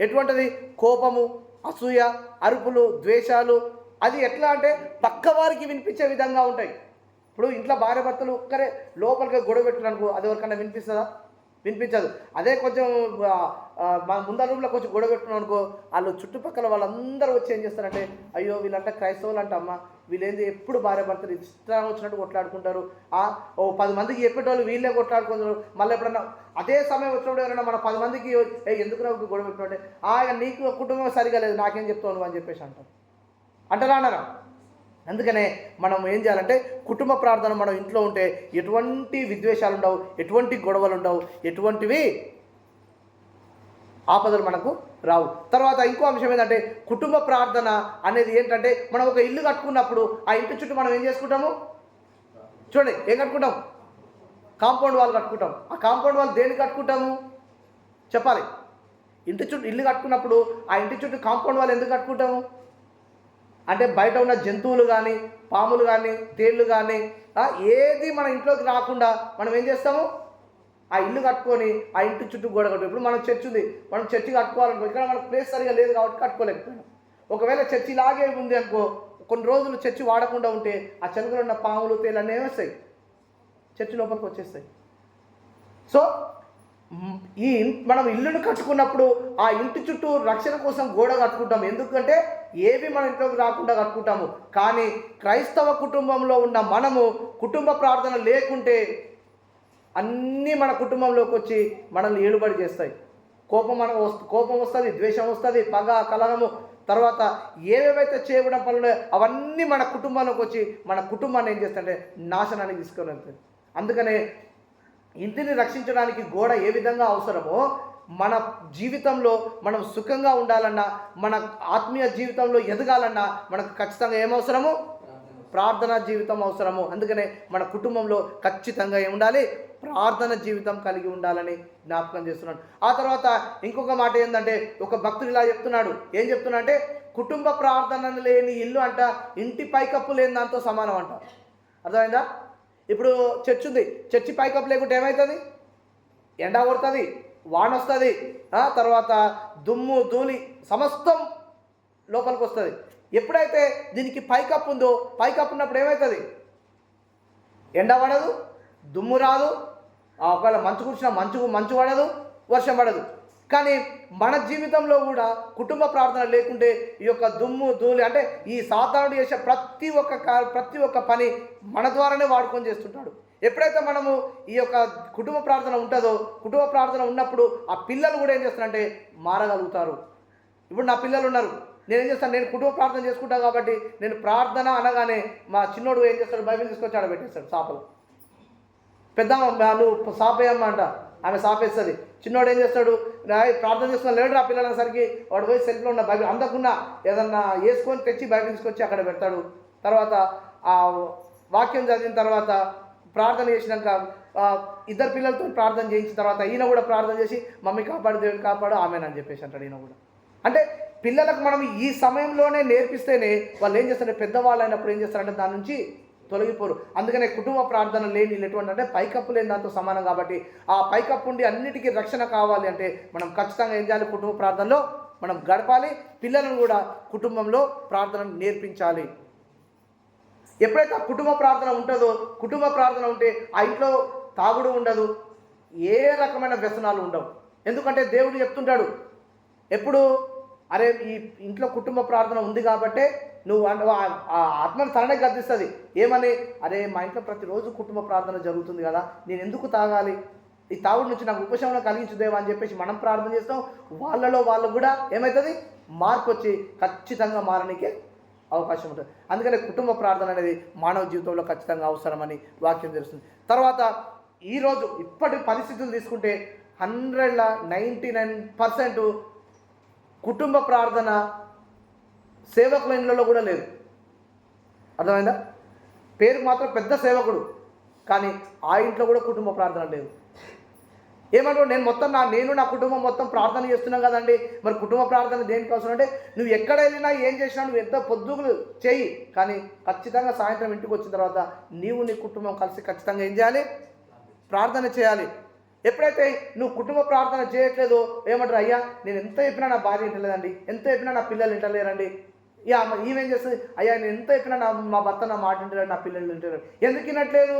ఎటువంటిది? కోపము, అసూయ, అరుపులు, ద్వేషాలు. అది ఎట్లా అంటే పక్కవారికి వినిపించే విధంగా ఉంటాయి. ఇప్పుడు ఇంట్లో భార్య భర్తలు ఒక్కరే లోపలికి గొడవ పెట్టిననుకో అది ఎవరికన్నా వినిపిస్తుందా? వినిపించదు. అదే కొంచెం మన ముందర రూమ్లో కొంచెం గొడవ పెట్టుకున్నాం అనుకో వాళ్ళు చుట్టుపక్కల వాళ్ళందరూ వచ్చి ఏం చేస్తారంటే అయ్యో వీళ్ళంటే క్రైస్తవులు అంట అమ్మ, వీళ్ళేంది ఎప్పుడు భార్య భర్తలు ఇష్టం వచ్చినట్టు కొట్లాడుకుంటారు, ఓ 10 మందికి చెప్పేటోళ్ళు వీళ్ళే కొట్లాడుకుంటారు. మళ్ళీ ఎప్పుడన్నా అదే సమయం వచ్చినప్పుడు ఎవరైనా మన 10 మందికి ఎందుకు గొడవ పెట్టుకుంటే నీకు కుటుంబం సరిగా లేదు నాకేం చెప్తావు అని చెప్పేసి అంటారా అన్నారా? అందుకనే మనం ఏం చేయాలంటే కుటుంబ ప్రార్థన మనం ఇంట్లో ఉంటే ఎటువంటి విద్వేషాలు ఉండవు, ఎటువంటి గొడవలు ఉండవు, ఎటువంటివి ఆపదలు మనకు రావు. తర్వాత ఇంకో అంశం ఏంటంటే కుటుంబ ప్రార్థన అనేది ఏంటంటే మనం ఒక ఇల్లు కట్టుకున్నప్పుడు ఆ ఇంటి చుట్టూ మనం ఏం చేసుకుంటాము? చూడండి, ఏం కట్టుకుంటాం? కాంపౌండ్ వాల్ కట్టుకుంటాం. ఆ కాంపౌండ్ వాల్ దేనికి కట్టుకుంటాము చెప్పాలి? ఇంటి చుట్టూ ఇల్లు కట్టుకున్నప్పుడు ఆ ఇంటి చుట్టూ కాంపౌండ్ వాల్ ఎందుకు కట్టుకుంటాము అంటే బయట ఉన్న జంతువులు కానీ, పాములు కానీ, తేళ్ళు కానీ ఏది మన ఇంట్లోకి రాకుండా మనం ఏం చేస్తాము? ఆ ఇల్లు కట్టుకొని ఆ ఇంటి చుట్టూ గోడ కట్టు. ఇప్పుడు మనం చర్చి ఉంది, మనం చర్చి కట్టుకోవాలనుకో, ఇక్కడ మనకు ప్లేస్ సరిగా లేదు కాబట్టి కట్టుకోలేకపోయినాం. ఒకవేళ చర్చి ఇలాగే ఉంది అనుకో, కొన్ని రోజులు చర్చి వాడకుండా ఉంటే ఆ చెలుకలో ఉన్న పాములు, తేళ్ళు అన్నీ ఏమేస్తాయి? చర్చి లోపలికి వచ్చేస్తాయి. సో మనం ఇల్లును కట్టుకున్నప్పుడు ఆ ఇంటి చుట్టూ రక్షణ కోసం గోడ కట్టుకుంటాం. ఎందుకంటే ఏవి మన ఇంట్లోకి రాకుండా కట్టుకుంటాము. కానీ క్రైస్తవ కుటుంబంలో ఉన్న మనము కుటుంబ ప్రార్థన లేకుంటే అన్నీ మన కుటుంబంలోకి వచ్చి మనల్ని ఏలుబడి చేస్తాయి. కోపం వస్తుంది, ద్వేషం వస్తుంది, పగ, కలహము, తర్వాత ఏవేవైతే చేయడం పనులు అవన్నీ మన కుటుంబంలోకి వచ్చి మన కుటుంబాన్ని ఏం చేస్తుంటే నాశనానికి తీసుకొని వెళ్తుంది. అందుకనే ఇంటిని రక్షించడానికి గోడ ఏ విధంగా అవసరమో మన జీవితంలో మనం సుఖంగా ఉండాలన్నా, మన ఆత్మీయ జీవితంలో ఎదగాలన్నా మనకు ఖచ్చితంగా ఏమవసరము? ప్రార్థన జీవితం అవసరము. అందుకనే మన కుటుంబంలో ఖచ్చితంగా ఏముండాలి? ప్రార్థన జీవితం కలిగి ఉండాలని జ్ఞాపకం చేస్తున్నాడు. ఆ తర్వాత ఇంకొక మాట ఏంటంటే ఒక భక్తుడు ఇలా చెప్తున్నాడు. ఏం చెప్తున్నా అంటే కుటుంబ ప్రార్థన లేని ఇల్లు అంట ఇంటి పైకప్పు లేని దాంతో సమానం అంట. అర్థమైందా? ఇప్పుడు చర్చి ఉంది, చర్చి పైకప్పు లేకుంటే ఏమవుతుంది? ఎండ కొడుతుంది, వాన వస్తుంది, తర్వాత దుమ్ము ధూళి సమస్తం లోపలికి వస్తుంది. ఎప్పుడైతే దీనికి పైకప్పు ఉందో, పైకప్పు ఉన్నప్పుడు ఏమవుతుంది? ఎండ పడదు, దుమ్ము రాదు, ఒకవేళ మంచు కూర్చున్నా మంచు పడదు, వర్షం పడదు. కానీ మన జీవితంలో కూడా కుటుంబ ప్రార్థన లేకుంటే ఈ యొక్క దుమ్ము ధూళి అంటే ఈ సాతానుడు చేసే ప్రతి ఒక్క పని మన ద్వారానే వాడుకొని చేస్తుంటాడు. ఎప్పుడైతే మనము ఈ యొక్క కుటుంబ ప్రార్థన ఉంటుందో, కుటుంబ ప్రార్థన ఉన్నప్పుడు ఆ పిల్లలు కూడా ఏం చేస్తారంటే మారగలుగుతారు. ఇప్పుడు నా పిల్లలు ఉన్నారు, నేనేం చేస్తాను? నేను కుటుంబ ప్రార్థన చేసుకుంటాను కాబట్టి నేను ప్రార్థన అనగానే మా చిన్నోడు ఏం చేస్తాడు? బైబిల్ తీసుకొచ్చి ఆడ పెట్టేస్తాడు సాపలు. పెద్దమ్మ నువ్వు సాపేయమ్మ అంట, ఆమె సాపేస్తుంది. చిన్నోడు ఏం చేస్తాడు? ప్రార్థన చేస్తున్నా లేడు ఆ పిల్లలసరికి వాడు పోయి సెల్ఫ్లో ఉన్న బైబిల్ అందకుండా ఏదన్నా వేసుకొని తెచ్చి బైబిల్ తీసుకొచ్చి అక్కడ పెడతాడు. తర్వాత ఆ వాక్యం చదివిన తర్వాత ప్రార్థన చేసినాక ఇద్దరు పిల్లలతో ప్రార్థన చేయించిన తర్వాత ఈయన కూడా ప్రార్థన చేసి మమ్మీ కాపాడు, దేవుని కాపాడు, ఆమెనని చెప్పేసి అంటాడు ఈయన కూడా. అంటే పిల్లలకు మనం ఈ సమయంలోనే నేర్పిస్తేనే వాళ్ళు ఏం చేస్తారంటే పెద్దవాళ్ళు అయినప్పుడు ఏం చేస్తారంటే దాని నుంచి తొలగిపోరు. అందుకనే కుటుంబ ప్రార్థన లేని ఎటువంటి అంటే పైకప్పు లేని దాంతో సమానం. కాబట్టి ఆ పైకప్పు ఉండి అన్నిటికీ రక్షణ కావాలి అంటే మనం ఖచ్చితంగా ఏం చేయాలి? కుటుంబ ప్రార్థనలో మనం గడపాలి. పిల్లలను కూడా కుటుంబంలో ప్రార్థనను నేర్పించాలి. ఎప్పుడైతే ఆ కుటుంబ ప్రార్థన ఉంటుందో, కుటుంబ ప్రార్థన ఉంటే ఆ ఇంట్లో తాగుడు ఉండదు, ఏ రకమైన వ్యసనాలు ఉండవు. ఎందుకంటే దేవుడు చెప్తుంటాడు ఎప్పుడు, అరే ఈ ఇంట్లో కుటుంబ ప్రార్థన ఉంది కాబట్టే నువ్వు ఆత్మను తననే గద్దిస్తుంది. ఏమని? అరే మా ఇంట్లో ప్రతిరోజు కుటుంబ ప్రార్థన జరుగుతుంది కదా, నేను ఎందుకు తాగాలి? ఈ తాగుడు నుంచి నాకు ఉపశమనం కలిగించుదేవా అని చెప్పేసి మనం ప్రార్థన చేస్తాం. వాళ్ళలో వాళ్ళు కూడా ఏమవుతుంది, మార్పు వచ్చి ఖచ్చితంగా మారడానికి అవకాశం ఉంటుంది. అందుకనే కుటుంబ ప్రార్థన అనేది మానవ జీవితంలో ఖచ్చితంగా అవసరమని వాక్యం తెలుస్తుంది. తర్వాత ఈరోజు ఇప్పటి పరిస్థితులు తీసుకుంటే 99% కుటుంబ ప్రార్థన సేవకుల ఇండ్లలో కూడా లేదు. అర్థమైందా? పేరుకు మాత్రం పెద్ద సేవకుడు, కానీ ఆ ఇంట్లో కూడా కుటుంబ ప్రార్థన లేదు. ఏమంటావు, నేను నా కుటుంబం మొత్తం ప్రార్థన చేస్తున్నాం కదండి, మరి కుటుంబ ప్రార్థన దేనికి అవసరం అంటే, నువ్వు ఎక్కడ వెళ్ళినా ఏం చేసినా నువ్వు ఎంత పొద్దుగులు చేయి, కానీ ఖచ్చితంగా సాయంత్రం ఇంటికి వచ్చిన తర్వాత నీవు నీ కుటుంబం కలిసి ఖచ్చితంగా ఏం చేయాలి, ప్రార్థన చేయాలి. ఎప్పుడైతే నువ్వు కుటుంబ ప్రార్థన చేయట్లేదో ఏమంటారు, అయ్యా నేను ఎంత చెప్పినా నా భార్య వింటలేదండి, ఎంత చెప్పినా నా పిల్లలు వింటలేరండి, ఈమెం చేస్తుంది, అయ్యా నేను ఎంత చెప్పినా మా భర్త నా మాట వింటలేడు, నా పిల్లలు వింటలేరు. ఎందుకు వినట్లేదు?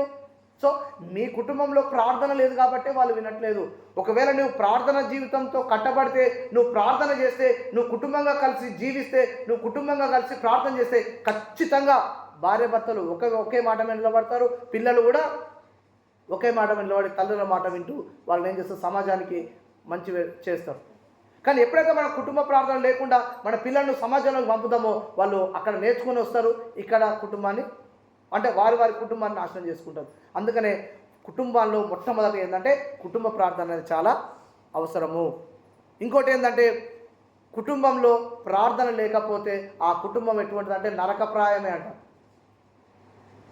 సో మీ కుటుంబంలో ప్రార్థన లేదు కాబట్టి వాళ్ళు వినట్లేదు. ఒకవేళ నువ్వు ప్రార్థన జీవితంతో కట్టబడితే, నువ్వు ప్రార్థన చేస్తే, నువ్వు కుటుంబంగా కలిసి జీవిస్తే, నువ్వు కుటుంబంగా కలిసి ప్రార్థన చేస్తే ఖచ్చితంగా భార్య భర్తలు ఒకే మాట మీద నిలబడతారు. పిల్లలు కూడా ఒకే మాట మీద నిలబడి తల్లుల మాట వింటూ వాళ్ళని ఏం చేస్తారు, సమాజానికి మంచి చేస్తారు. కానీ ఎప్పుడైతే మన కుటుంబ ప్రార్థన లేకుండా మన పిల్లలను సమాజంలోకి పంపుతామో వాళ్ళు అక్కడ నేర్చుకొని వస్తారు, ఇక్కడ కుటుంబాన్ని అంటే వారి కుటుంబాన్ని నాశనం చేసుకుంటారు. అందుకనే కుటుంబాల్లో మొట్టమొదటి ఏంటంటే కుటుంబ ప్రార్థన అనేది చాలా అవసరము. ఇంకోటి ఏంటంటే కుటుంబంలో ప్రార్థన లేకపోతే ఆ కుటుంబం ఎటువంటిదంటే నరకప్రాయమే అంట.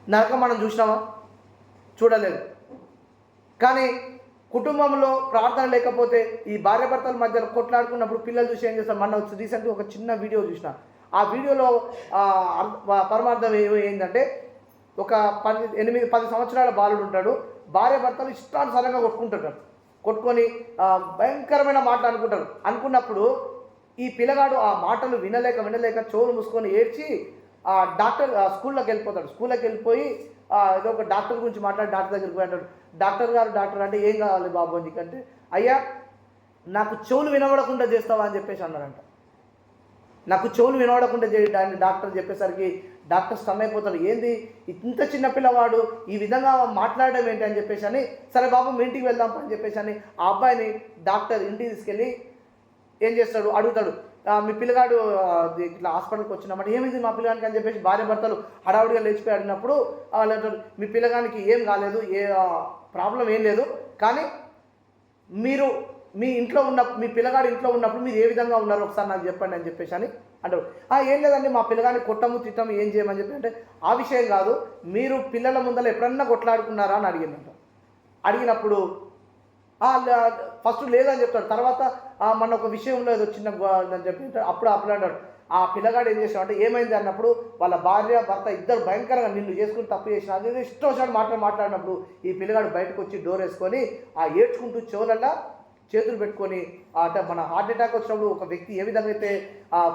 నరకం మనం చూసినామా? చూడలేదు. కానీ కుటుంబంలో ప్రార్థన లేకపోతే ఈ భార్యాభర్తల మధ్యలో కొట్లాడుకున్నప్పుడు పిల్లలు చూసి ఏం చేస్తారు, మన రీసెంట్గా ఒక చిన్న వీడియో చూసిన. ఆ వీడియోలో పరమార్థం ఏంటంటే, ఒక 8-10 సంవత్సరాల బాలుడు ఉంటాడు, భార్యాభర్తలు ఇష్టానుసారంగా కొట్టుకొని భయంకరమైన మాటలు అనుకున్నప్పుడు ఈ పిల్లగాడు ఆ మాటలు వినలేక చెవులు మూసుకొని ఏడ్చి స్కూల్లోకి వెళ్ళిపోయి ఏదో ఒక డాక్టర్ గురించి మాట్లాడి డాక్టర్ దగ్గరికి పోయి అంటాడు, డాక్టర్ అంటే ఏం కావాలి బాబు నీకంటే, అయ్యా నాకు చెవులు వినబడకుండా చేస్తావా అని చెప్పేసి అన్నారంట. నాకు చెవులు వినబడకుండా చేయడానికి డాక్టర్ చెప్పేసరికి డాక్టర్ స్టన్ అయిపోతాడు. ఏంది ఇంత చిన్న పిల్లవాడు ఈ విధంగా మాట్లాడడం ఏంటి అని చెప్పేసి అని, సరే బాబు మీ ఇంటికి వెళ్దాం అని చెప్పేసి అని ఆ అబ్బాయిని డాక్టర్ ఇంటికి తీసుకెళ్ళి ఏం చేస్తాడు, అడుగుతాడు, మీ పిల్లగాడు ఇట్లా హాస్పిటల్కి వచ్చినామంటే ఏమైంది మా పిల్లగానికి అని చెప్పేసి భార్య భర్తలు హడావుడిగా లేచిపోయి అడిగినప్పుడు వాళ్ళు అంటారు, మీ పిల్లగానికి ఏం కాలేదు, ఏ ప్రాబ్లం ఏం లేదు, కానీ మీరు మీ పిల్లగాడు ఇంట్లో ఉన్నప్పుడు మీరు ఏ విధంగా ఉన్నారు ఒకసారి నాకు చెప్పండి అని చెప్పేసి అని అంటారు. ఏం లేదండి మా పిల్లగాని కొట్టము తిట్టము ఏం చేయమని చెప్పి అంటే, ఆ విషయం కాదు, మీరు పిల్లల ముందర ఎప్పుడన్నా కొట్లాడుకున్నారా అని అడిగినప్పుడు ఫస్ట్ లేదని చెప్తాడు. తర్వాత మన ఒక విషయంలో ఏదో చిన్న అని చెప్పి అప్పుడు అంటాడు, ఆ పిల్లగాడు ఏం చేసాడు అంటే ఏమైంది అన్నప్పుడు వాళ్ళ భార్య భర్త ఇద్దరు భయంకరంగా నిన్ను చేసుకుని తప్పు చేసిన అది ఇష్టం వచ్చినట్టు మాట్లాడినప్పుడు ఈ పిల్లగాడు బయటకు వచ్చి డోర్ వేసుకొని ఏడ్చుకుంటూ చెవులల్లా చేతులు పెట్టుకొని అంటే మన హార్ట్ అటాక్ వచ్చినప్పుడు ఒక వ్యక్తి ఏ విధంగా అయితే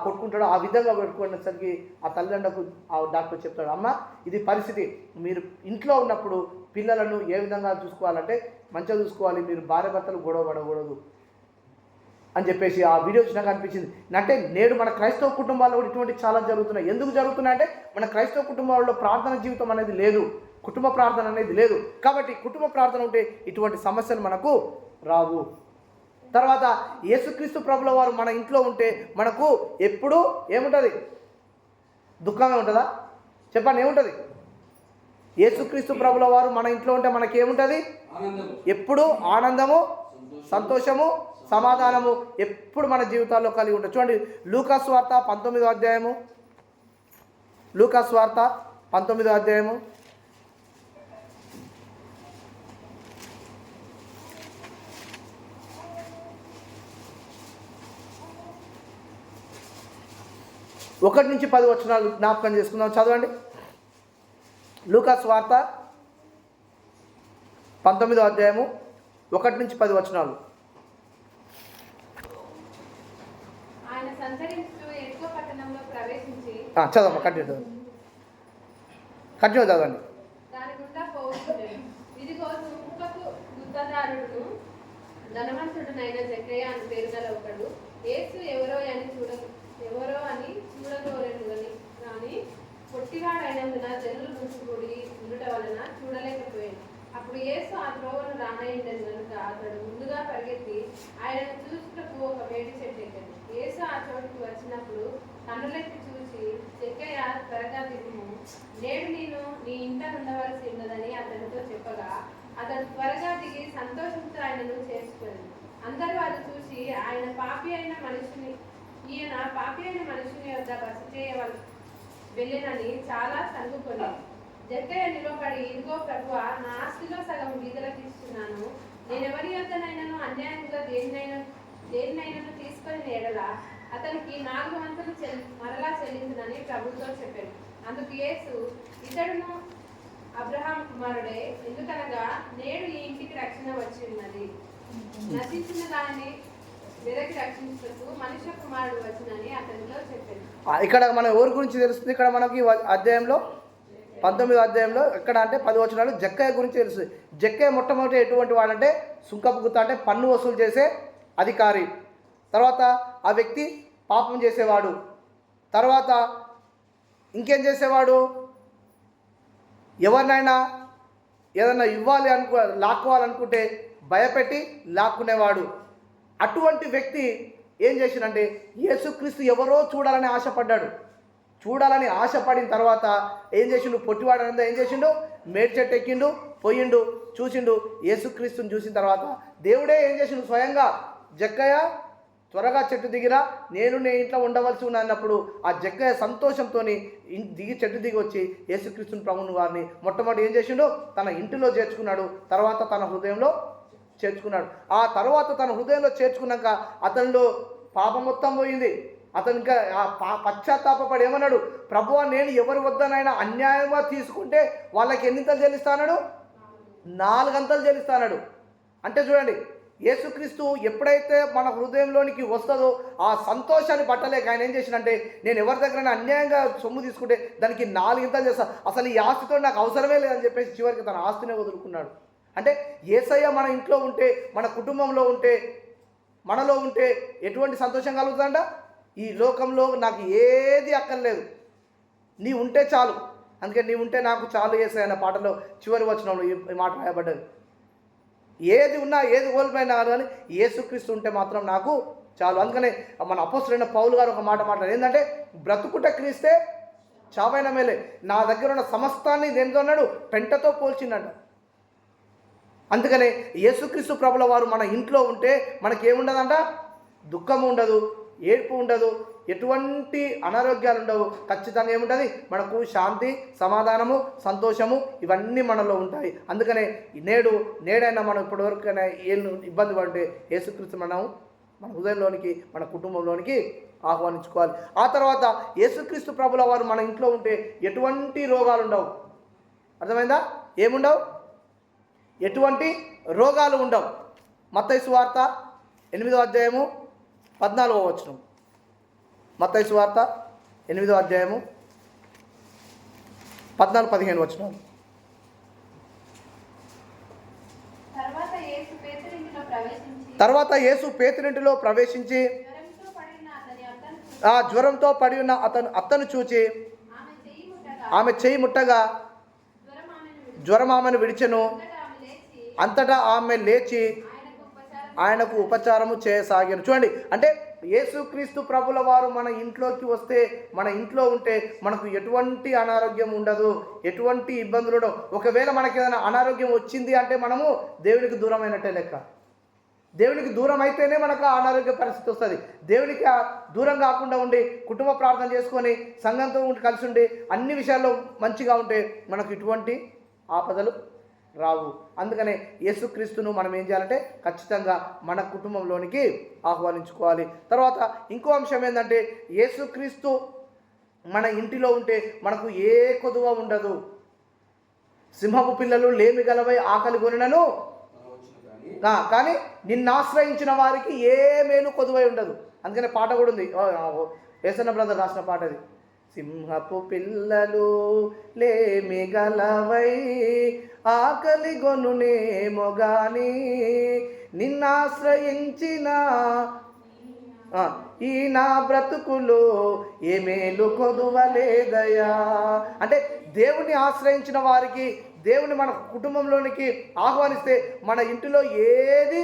కొట్టుకుంటాడో ఆ విధంగా పెట్టుకునేసరికి ఆ తల్లిదండ్రులకు ఆ డాక్టర్ చెప్తాడు, అమ్మ ఇది పరిస్థితి, మీరు ఇంట్లో ఉన్నప్పుడు పిల్లలను ఏ విధంగా చూసుకోవాలంటే మంచిగా చూసుకోవాలి, మీరు భార్య భర్తలు గొడవ పడకూడదు అని చెప్పేసి ఆ వీడియో వచ్చినాక అనిపించింది. అంటే నేడు మన క్రైస్తవ కుటుంబాల్లో కూడా ఇటువంటి చాలా జరుగుతున్నాయి. ఎందుకు జరుగుతున్నాయి అంటే మన క్రైస్తవ కుటుంబాల్లో ప్రార్థన జీవితం అనేది లేదు, కుటుంబ ప్రార్థన అనేది లేదు. కాబట్టి కుటుంబ ప్రార్థన ఉంటే ఇటువంటి సమస్యలు మనకు రావు. తర్వాత యేసుక్రీస్తు ప్రభుల వారు మన ఇంట్లో ఉంటే మనకు ఎప్పుడూ ఏముంటుంది, దుఃఖమే ఉంటుందా చెప్పండి, ఏముంటుంది? యేసుక్రీస్తు ప్రభుల వారు మన ఇంట్లో ఉంటే మనకి ఏముంటుంది, ఎప్పుడు ఆనందము, సంతోషము, సమాధానము ఎప్పుడు మన జీవితాల్లో కలిగి ఉంటుంది. చూడండి లూకాసు వార్త 19వ అధ్యాయము, లూకాసు వార్త 19వ అధ్యాయము 1-10 వచనాలు జ్ఞాపకం చేసుకుందాం. చదవండి. లూకాసు వార్త 19వ అధ్యాయము 1-10 వచనాలు. ఆయన సంచరిస్తూ ఎరుకో పట్టణంలో ప్రవేశించి చదవమ్మా, కంటిన్యూ చదవండి. దాని గుండా పోవచ్చుండెను. ఇదిగో సుంకపు గుత్తదారుడును ధనవంతుడునైన జక్కయ్య అని పేరు గల ఒకడు యేసు ఎవరో అని చూడగోరెను కానీ పొట్టివాడైనందున జనులు గుంపుకూడి ఉండుట వలన చూడలేకపోయాను. అప్పుడు యేసు ఆ త్రోవను రానయ్యుండెను గనుక అతడు ముందుగా పరిగెత్తి ఆయనను చూసుటకు ఒక వేడి చెట్టు ఎక్కాడు. యేసు ఆ చోటుకు వచ్చినప్పుడు కన్నులెత్తి చూసి, జక్కయ్య, త్వరగా దిగుము, నేడు నేను నీ ఇంట ఉండవలసి ఉన్నదని అతనితో చెప్పగా అతడు త్వరగా దిగి సంతోషంతో ఆయనను చేర్చుకుని. అందరూ అది చూసి ఈయన పాపి అయిన మనుషుని వద్ద బస చేయవల వెళ్ళినని చాలా సంగుకొన్నారు. జక్కయ్య నిలబడి, ఇదిగో ప్రభువా, నా ఆస్తిలో సగం వీధులకు ఇస్తున్నాను. నేనెవరి యొద్దనైనాను అన్యాయంగా దేనినైనాను తీసుకొని ఎడల అతనికి 4 వంతులు మరలా చెల్లించునని ప్రభుతో చెప్పాడు. అందుకు యేసు, ఇతడును అబ్రహాం కుమారుడే, ఎందుకనగా నేడు ఈ ఇంటికి రక్షణ వచ్చి ఉన్నది. నశించిన దానిని వెదకి రక్షించుటకు మనుష్య కుమారుడు వచ్చినని అతనితో చెప్పాడు. ఇక్కడ మన ఎవరి గురించి తెలుస్తుంది? ఇక్కడ మనకి అధ్యాయంలో 19వ అధ్యాయంలో ఎక్కడ అంటే 10 వచనాలు జక్కయ్య గురించి తెలుస్తుంది. జక్కయ్య మొట్టమొదటి ఎటువంటి వాడంటే సుంకపు గుత్త, అంటే పన్ను వసూలు చేసే అధికారి. తర్వాత ఆ వ్యక్తి పాపం చేసేవాడు. తర్వాత ఇంకేం చేసేవాడు? ఎవరినైనా ఏదైనా ఇవ్వాలి లాక్కోవాలనుకుంటే భయపెట్టి లాక్కునేవాడు. అటువంటి వ్యక్తి ఏం చేసిండంటే యేసుక్రీస్తు ఎవరో చూడాలని ఆశపడ్డాడు. చూడాలని ఆశపడిన తర్వాత ఏం చేసిండు? పొట్టివాడంతా ఏం చేసిండు? మేడి చెట్టు ఎక్కిండు, పోయిండు, చూసిండు. యేసుక్రీస్తుని చూసిన తర్వాత దేవుడే ఏం చేసిండు? స్వయంగా, జక్కయ్య త్వరగా చెట్టు దిగిరా, నేను నీ ఇంట్లో ఉండవలసి ఉన్నా అన్నప్పుడు ఆ జక్కయ్య సంతోషంతో చెట్టు దిగి వచ్చి యేసుక్రీస్తుని ప్రభువుని వారిని మొట్టమొదటి ఏం చేసిండు? తన ఇంటిలో చేర్చుకున్నాడు. తర్వాత తన హృదయంలో చేర్చుకున్నాడు. ఆ తర్వాత తన హృదయంలో చేర్చుకున్నాక అతనిలో పాపం మొత్తం పోయింది. అతను ఇంకా పశ్చాత్తాపడి ఏమన్నాడు? ప్రభువా, నేను ఎవరి వద్దనైనా అన్యాయంగా తీసుకుంటే వాళ్ళకి ఎన్నింతలు చెల్లిస్తాడు? 4 అంతలు చెల్లిస్తాడు. అంటే చూడండి, యేసుక్రీస్తు ఎప్పుడైతే మన హృదయంలోనికి వస్తుందో ఆ సంతోషాన్ని పట్టలేక ఆయన ఏం చేసినంటే, నేను ఎవరి దగ్గరైనా అన్యాయంగా సొమ్ము తీసుకుంటే దానికి 4 ఇంతలు చేస్తాను, అసలు ఈ ఆస్తితో నాకు అవసరమే లేదని చెప్పేసి చివరికి తన ఆస్తినే వదులుకున్నాడు. అంటే యేసయ్య మన ఇంట్లో ఉంటే, మన కుటుంబంలో ఉంటే, మనలో ఉంటే ఎటువంటి సంతోషం కలుగుతుందంట? ఈ లోకంలో నాకు ఏది అక్కర్లేదు, నీ ఉంటే చాలు, అందుకే నీ ఉంటే నాకు చాలు యేసయ్య అన్న పాటలో చివరి వచనంలో ఈ మాట రాయబడ్డది. ఏది ఉన్నా ఏది కోల్పోయినా కానీ యేసుక్రీస్తు ఉంటే మాత్రం నాకు చాలు. అందుకనే మన అపోస్తలుడైన పౌలు గారు ఒక మాట మాట్లాడారు, ఏంటంటే బ్రతుకుట క్రీస్తే చావైన మేలే. నా దగ్గర ఉన్న సమస్తాన్ని దేనితో అన్నాడు? పెంటతో పోల్చిందంట. అందుకనే యేసుక్రీస్తు ప్రభుల వారు మన ఇంట్లో ఉంటే మనకేముండదంట? దుఃఖం ఉండదు, ఏడ్పు ఉండదు, ఎటువంటి అనారోగ్యాలు ఉండవు. ఖచ్చితంగా ఏముంటుంది? మనకు శాంతి, సమాధానము, సంతోషము ఇవన్నీ మనలో ఉంటాయి. అందుకనే నేడైనా మనం ఇప్పటివరకైనా ఏం ఇబ్బంది పడితే యేసుక్రీస్తు మన హృదయంలోనికి, మన కుటుంబంలోనికి ఆహ్వానించుకోవాలి. ఆ తర్వాత యేసుక్రీస్తు ప్రభుల వారు మన ఇంట్లో ఉంటే ఎటువంటి రోగాలు ఉండవు. అర్థమైందా? ఏముండవు? ఎటువంటి రోగాలు ఉండవు. మత్తయి సువార్త 8వ అధ్యాయము 14వ వచనం. మత్తయి సువార్త 8వ అధ్యాయము 14-15 వచనాలు. తర్వాత యేసు పేతురింటిలో ప్రవేశించి ఆ జ్వరంతో పడి ఉన్న అతను చూచి ఆమె చెయ్యి ముట్టగా జ్వరం ఆమెను విడిచెను. అంతటా ఆమె లేచి ఆయనకు ఉపచారము చేయసాగాను. చూడండి, అంటే యేసుక్రీస్తు ప్రభుల వారు మన ఇంట్లోకి వస్తే, మన ఇంట్లో ఉంటే మనకు ఎటువంటి అనారోగ్యం ఉండదు, ఎటువంటి ఇబ్బందులు ఉండవు. ఒకవేళ మనకి ఏదైనా అనారోగ్యం వచ్చింది అంటే మనము దేవునికి దూరమైనట్టే లెక్క. దేవునికి దూరం అయితేనే మనకు అనారోగ్య పరిస్థితి వస్తుంది. దేవునికి దూరం కాకుండా ఉండి కుటుంబ ప్రార్థన చేసుకొని సంఘంతో కలిసి ఉండి అన్ని విషయాల్లో మంచిగా ఉంటే మనకు ఇటువంటి ఆపదలు రావు. అందుకనే యేసుక్రీస్తును మనం ఏం చేయాలంటే ఖచ్చితంగా మన కుటుంబంలోనికి ఆహ్వానించుకోవాలి. తర్వాత ఇంకో అంశం ఏంటంటే, యేసుక్రీస్తు మన ఇంటిలో ఉంటే మనకు ఏ కొదువ ఉండదు. సింహపు పిల్లలు లేమి గలవై ఆకలి కొనినను కానీ నిన్ను ఆశ్రయించిన వారికి ఏ మేలు కొదువై ఉండదు. అందుకనే పాట కూడా ఉంది, యేసన్న బ్రదర్ రాసిన పాట అది. సింహపు పిల్లలు లేమి గలవై ఆకలి గొనునేమో గాని నిన్నాశ్రయించిన ఈ నా బ్రతుకులో ఏ మేలు కొదువలేదయా. అంటే దేవుని ఆశ్రయించిన వారికి, దేవుని మన కుటుంబంలోనికి ఆహ్వానిస్తే మన ఇంటిలో ఏది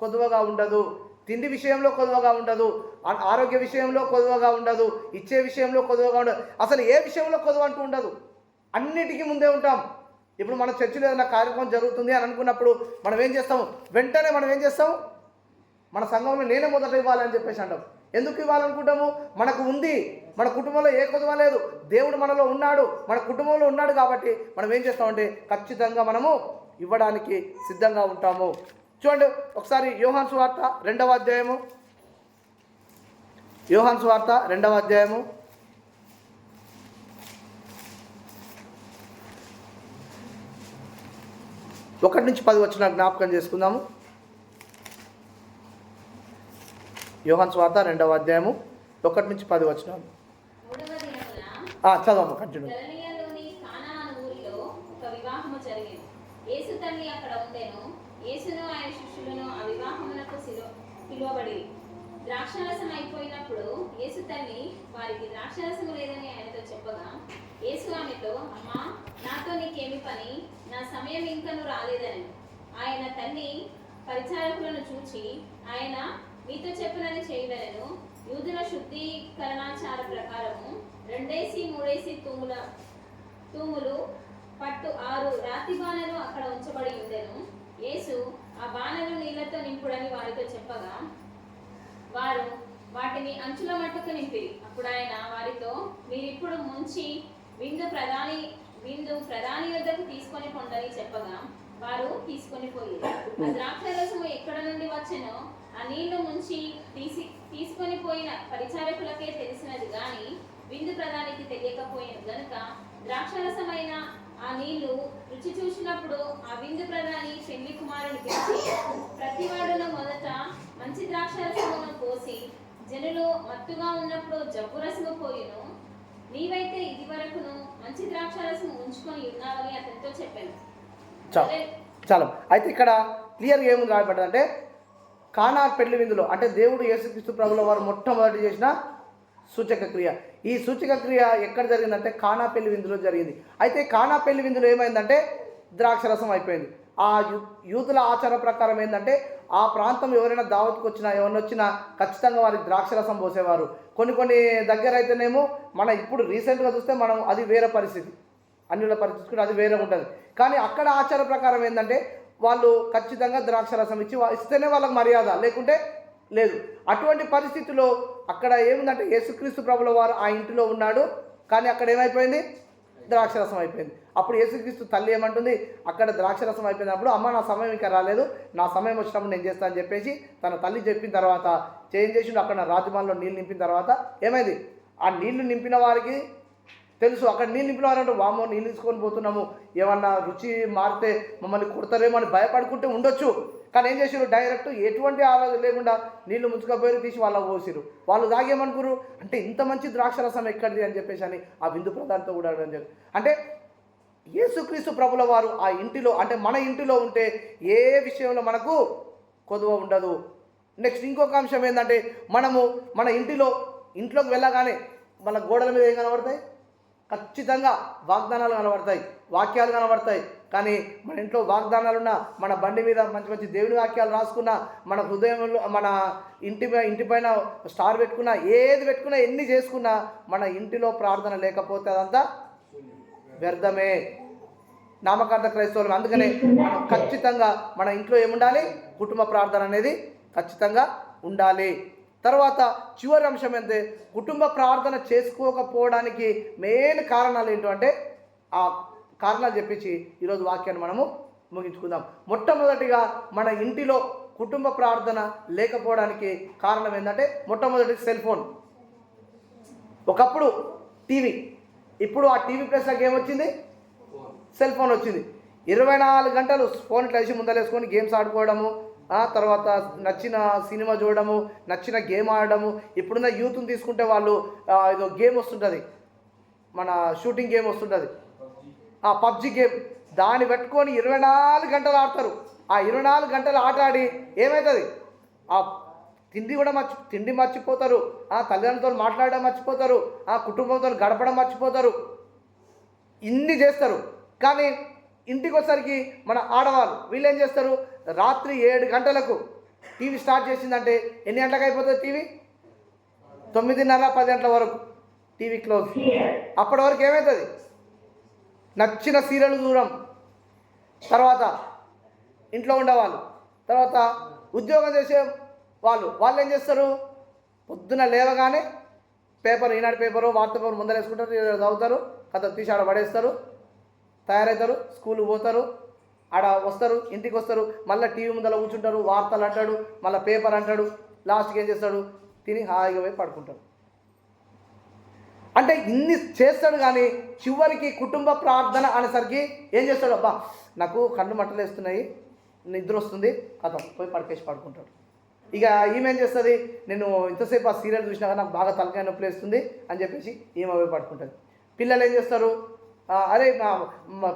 కొదువగా ఉండదు. తిండి విషయంలో కొదువగా ఉండదు, ఆరోగ్య విషయంలో కొదువగా ఉండదు, ఇచ్చే విషయంలో కొదువగా ఉండదు, అసలు ఏ విషయంలో కొదువ అంటూ ఉండదు. అన్నిటికీ ముందే ఉంటాం. ఇప్పుడు మన చర్చిలో ఏదైనా కార్యక్రమం జరుగుతుంది అని అనుకున్నప్పుడు మనం ఏం చేస్తాము? వెంటనే మనం ఏం చేస్తాము? మన సంఘంలో నేనే మొదట ఇవ్వాలని చెప్పేసి అంటాం. ఎందుకు ఇవ్వాలనుకుంటాము? మనకు ఉంది, మన కుటుంబంలో ఏ కొదువ లేదు, దేవుడు మనలో ఉన్నాడు, మన కుటుంబంలో ఉన్నాడు కాబట్టి మనం ఏం చేస్తామంటే ఖచ్చితంగా మనము ఇవ్వడానికి సిద్ధంగా ఉంటాము. చూడండి ఒకసారి యోహాను సువార్త 2వ అధ్యాయము, యోహాను సువార్త 2వ అధ్యాయము 1 నుంచి 10 వచ్చిన జ్ఞాపకం చేసుకుందాము. యోహాను సువార్త 2వ అధ్యాయము 1 నుంచి 10 వచ్చినాము. చదవమ్మ, కంటిన్యూ. గలిలయలోని కానా అను ఊరిలో ఒక వివాహము జరిగెను. యేసు తల్లి అక్కడ ఉండెను. యేసును ఆయన శిష్యులను ఆ వివాహమునకు పిలువబడిరి. ద్రాక్షారసం అయిపోయినప్పుడు యేసు తల్లి వారికి ద్రాక్షారసము లేదని ఆయనతో చెప్పగా, యేసు ఆమెతో, అమ్మా, నాతో నీకేమి పని? నా సమయం ఇంకను రాలేదని. ఆయన తల్లి పరిచారకులను చూచి, ఆయన మీతో చెప్పినని చేయవలెను. యూదుల శుద్ధీకరణాచార ప్రకారము 2-3 తూములు పట్టు 6 రాతి బాణలు అక్కడ ఉంచబడి ఉండెను. యేసు ఆ బాణలు నీళ్లతో నింపుడని వారితో చెప్పగా, వారు వాటిని అంచుల మట్టుకు నింపిరి. అప్పుడు ఆయన వారితో, మీరిప్పుడు ముంచి విందు ప్రధాని వద్దకు తీసుకొని పొండని చెప్పగా, వారు తీసుకొని పోయి ఆ ద్రాక్షరసము ఎక్కడ నుండి వచ్చెనో ఆ నీళ్లు ముంచి తీసుకొని పోయిన పరిచారకులకే తెలిసినది గాని విందు ప్రధానికి తెలియకపోయిన గనుక, ద్రాక్షరసమైన ఆ నీళ్లు రుచి చూసినప్పుడు ఆ విందు ప్రధాని పెళ్లి కుమారుని పిలిచి, ప్రతివాడును మొదట మంచి ద్రాక్షరసమును పోసి జనులు మత్తుగా ఉన్నప్పుడు జబ్బు రసము పోయిను, నీవైతే ఇది వరకును మంచి ద్రాక్షరసము ఉంచుకొని ఉన్నావని అతనితో చెప్పాను. చాలా అయితే ఇక్కడ క్లియర్గా ఏముంది రాయబడ్డది అంటే, కానా పెళ్లి విందులో అంటే దేవుడు యేసుక్రీస్తు ప్రభుల వారు మొట్టమొదటి చేసిన సూచక క్రియ. ఈ సూచక క్రియ ఎక్కడ జరిగిందంటే కానా పెళ్లి విందులో జరిగింది. అయితే కానా పెళ్లి విందులో ఏమైందంటే ద్రాక్షరసం అయిపోయింది. ఆ యూదుల ఆచార ప్రకారం ఏంటంటే, ఆ ప్రాంతం ఎవరైనా దావత్కి వచ్చినా ఎవరిని వచ్చినా ఖచ్చితంగా వారికి ద్రాక్షరసం పోసేవారు. కొన్ని దగ్గర అయితేనేమో మన ఇప్పుడు రీసెంట్గా చూస్తే మనం అది వేరే పరిస్థితి, అన్యుల పరిస్థితి కూడా అది వేరే ఉంటుంది. కానీ అక్కడ ఆచార ప్రకారం ఏంటంటే వాళ్ళు ఖచ్చితంగా ద్రాక్షరసం ఇస్తేనే వాళ్ళకి మర్యాద, లేకుంటే లేదు. అటువంటి పరిస్థితిలో అక్కడ ఏముందంటే యేసుక్రీస్తు ప్రభుల వారు ఆ ఇంటిలో ఉన్నాడు, కానీ అక్కడ ఏమైపోయింది? ద్రాక్షరసం అయిపోయింది. అప్పుడు యేసుక్రీస్తు తల్లి ఏమంటుంది? అక్కడ ద్రాక్షరసం అయిపోయినప్పుడు, అమ్మ నా సమయం ఇంకా రాలేదు, నా సమయం వచ్చినప్పుడు నేను చేస్తాను అని చెప్పేసి తన తల్లి చెప్పిన తర్వాత చేంజ్ చేసిండు. అక్కడ రాజమాల్లో నీళ్ళు నింపిన తర్వాత ఏమైంది? ఆ నీళ్లు నింపిన వారికి తెలుసు, అక్కడ నీళ్ళు నింపిన వారంటే వామో నీళ్ళు తీసుకొని పోతున్నాము, ఏమన్నా రుచి మారితే మమ్మల్ని కొడతారేమో అని భయపడుకుంటే ఉండొచ్చు. కానీ ఏం చేసారు? డైరెక్ట్ ఎటువంటి ఆలోచన లేకుండా నీళ్లు ముంచుకపోయి తీసి వాళ్ళకు పోసిరు. వాళ్ళు తాగేమనుకురు అంటే ఇంత మంచి ద్రాక్షరసం ఎక్కడిది అని చెప్పేసి అని ఆ విందు ప్రధానితో కూడా అడగడం. అంటే యేసుక్రీస్తు ప్రభుల వారు ఆ ఇంటిలో అంటే మన ఇంటిలో ఉంటే ఏ విషయంలో మనకు కొదువ ఉండదు. నెక్స్ట్ ఇంకొక అంశం ఏంటంటే, మనము మన ఇంట్లోకి వెళ్ళగానే మన గోడల మీద ఏం కనబడతాయి? ఖచ్చితంగా వాగ్దానాలు కనబడతాయి, వాక్యాలు కనబడతాయి. కానీ మన ఇంట్లో వాగ్దానాలున్నా, మన బండి మీద మంచి మంచి దేవుని వాక్యాలు రాసుకున్నా, మన హృదయంలో మన ఇంటిపైన స్టార్ పెట్టుకున్నా, ఏది పెట్టుకున్నా, ఎన్ని చేసుకున్నా మన ఇంటిలో ప్రార్థన లేకపోతే అదంతా వ్యర్థమే. నామకార్థ క్రైస్తవులు. అందుకనే మనం ఖచ్చితంగా మన ఇంట్లో ఏముండాలి? కుటుంబ ప్రార్థన అనేది ఖచ్చితంగా ఉండాలి. తర్వాత చివరి అంశం ఏంటంటే, కుటుంబ ప్రార్థన చేసుకోకపోవడానికి మెయిన్ కారణాలు ఏంటంటే ఆ కారణాలు చెప్పించి ఈరోజు వాక్యాన్ని మనము ముగించుకుందాం. మొట్టమొదటిగా మన ఇంటిలో కుటుంబ ప్రార్థన లేకపోవడానికి కారణం ఏంటంటే, మొట్టమొదటి సెల్ ఫోన్. ఒకప్పుడు టీవీ, ఇప్పుడు ఆ టీవీ ప్లేస్లోకి ఏమొచ్చింది? సెల్ ఫోన్ వచ్చింది. 24 గంటలు ఫోన్ ఇట్లా వేసి ముందలేసుకొని గేమ్స్ ఆడుకోవడము, తర్వాత నచ్చిన సినిమా చూడడము, నచ్చిన గేమ్ ఆడడము. ఇప్పుడున్న యూత్ని తీసుకుంటే వాళ్ళు ఏదో గేమ్ వస్తుంటుంది, మన షూటింగ్ గేమ్ వస్తుంటుంది, పబ్జి గేమ్. దాన్ని పెట్టుకొని 24 గంటలు ఆడతారు. ఆ 24 గంటలు ఆట ఆడి ఏమవుతుంది? ఆ తిండి మర్చిపోతారు, తల్లిదండ్రులతో మాట్లాడడం మర్చిపోతారు, కుటుంబంతో గడపడం మర్చిపోతారు. ఇన్ని చేస్తారు. కానీ ఇంటికి వచ్చేసరికి మన ఆడవాళ్ళు వీళ్ళు ఏం చేస్తారు, రాత్రి 7 గంటలకు టీవీ స్టార్ట్ చేసిందంటే ఎన్ని గంటలకు అయిపోతుంది టీవీ? 9:30 10 గంటల వరకు టీవీ క్లోజ్. అప్పటి వరకు ఏమవుతుంది, నచ్చిన సీరియల్ చూడడం, తర్వాత ఇంట్లో ఉండేవాళ్ళు, తర్వాత ఉద్యోగం చేసే వాళ్ళు ఏం చేస్తారు, పొద్దున లేవగానే పేపర్, ఈనాడు పేపరు, వార్తా పేపర్ ముందర వేసుకుంటారు, చదువుతారు, కథ తీసి ఆడ పడేస్తారు, తయారవుతారు, స్కూల్కి పోతారు, ఆడ వస్తారు, ఇంటికి వస్తారు, మళ్ళీ టీవీ ముందర కూర్చుంటారు, వార్తలు అంటాడు, మళ్ళీ పేపర్ అంటాడు, లాస్ట్కి ఏం చేస్తాడు, తిని హాయిగా పోయి పడుకుంటాడు. అంటే ఇన్ని చేస్తాడు కానీ చివరికి కుటుంబ ప్రార్థన అనేసరికి ఏం చేస్తాడు, అబ్బా నాకు కళ్ళు మంటలేస్తున్నాయి, నిద్ర వస్తుంది, కథ పోయి పడుకేసి పడుకుంటాడు. ఇక ఈమె ఏం చేస్తుంది, నేను ఇంతసేపు ఆ సీరియల్ చూసినా కానీ నాకు బాగా తలకాయ నొప్పి వేస్తుంది అని చెప్పేసి ఈమె పోయి పడుకుంటుంది. పిల్లలు ఏం చేస్తారు, అరే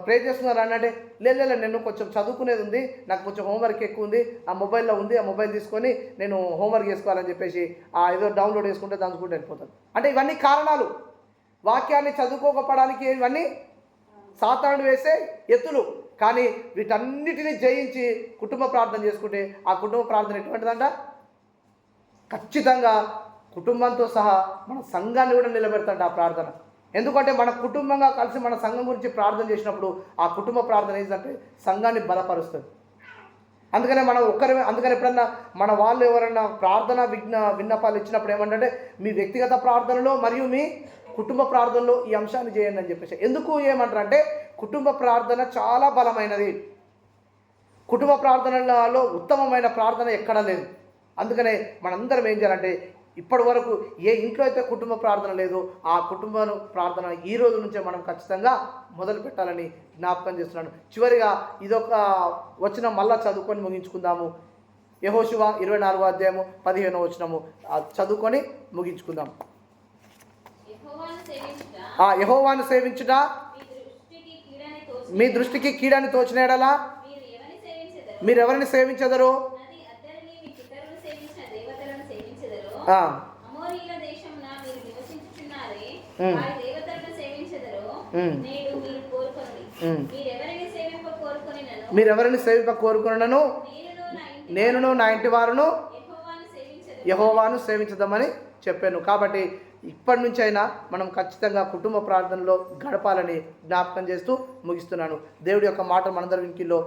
ప్రే చేస్తున్నారు అన్నట్టే, లేదు నేను కొంచెం చదువుకునేది ఉంది, నాకు కొంచెం హోంవర్క్ ఎక్కువ ఉంది, ఆ మొబైల్లో ఉంది, ఆ మొబైల్ తీసుకొని నేను హోంవర్క్ చేసుకోవాలని చెప్పేసి ఏదో డౌన్లోడ్ చేసుకుంటే దాచుకుంటూ వెళ్ళిపోతాను. అంటే ఇవన్నీ కారణాలు, వాక్యాన్ని చదువుకోకపోవడానికి ఇవన్నీ సాతానుడు వేసే ఎత్తులు. కానీ వీటన్నిటిని జయించి కుటుంబ ప్రార్థన చేసుకుంటే ఆ కుటుంబ ప్రార్థన ఎటువంటిదంట, ఖచ్చితంగా కుటుంబంతో సహా మన సంఘాన్ని కూడా నిలబెడతాడు ఆ ప్రార్థన. ఎందుకంటే మన కుటుంబంగా కలిసి మన సంఘం గురించి ప్రార్థన చేసినప్పుడు ఆ కుటుంబ ప్రార్థన ఏంటంటే సంఘాన్ని బలపరుస్తుంది. అందుకనే అందుకని ఎప్పుడన్నా మన వాళ్ళు ఎవరైనా ప్రార్థన విన్నపాలు ఇచ్చినప్పుడు ఏమంటే మీ వ్యక్తిగత ప్రార్థనలో మరియు మీ కుటుంబ ప్రార్థనలో ఈ అంశాన్ని చేయండి అని చెప్పేసి. ఎందుకు ఏమంటారంటే కుటుంబ ప్రార్థన చాలా బలమైనది, కుటుంబ ప్రార్థనలలో ఉత్తమమైన ప్రార్థన ఎక్కడా లేదు. అందుకనే మనందరం ఏం చేయాలంటే ఇప్పటి వరకు ఏ ఇంట్లో అయితే కుటుంబ ప్రార్థన లేదో ఆ కుటుంబ ప్రార్థన ఈ రోజు నుంచే మనం ఖచ్చితంగా మొదలు పెట్టాలని జ్ఞాపకం చేస్తున్నాను. చివరిగా ఇదొక వచనం మళ్ళా చదువుకొని ముగించుకుందాము. యెహోషువ 24వ అధ్యాయము 15వ వచనము చదువుకొని ముగించుకుందాం. యెహోవాను సేవించుట మీ దృష్టికి కీడని తోచిన యెడల మీరు ఎవరిని సేవించెదరో మీరెవరిని సేవింప కోరుకున్నాను నేనును నా ఇంటి వారును యెహోవాను సేవించదామని చెప్పాను. కాబట్టి ఇప్పటి నుంచి అయినా మనం ఖచ్చితంగా కుటుంబ ప్రార్థనలో గడపాలని జ్ఞాపకం చేస్తూ ముగిస్తున్నాను. దేవుడి యొక్క మాట మనందరి వినికిలో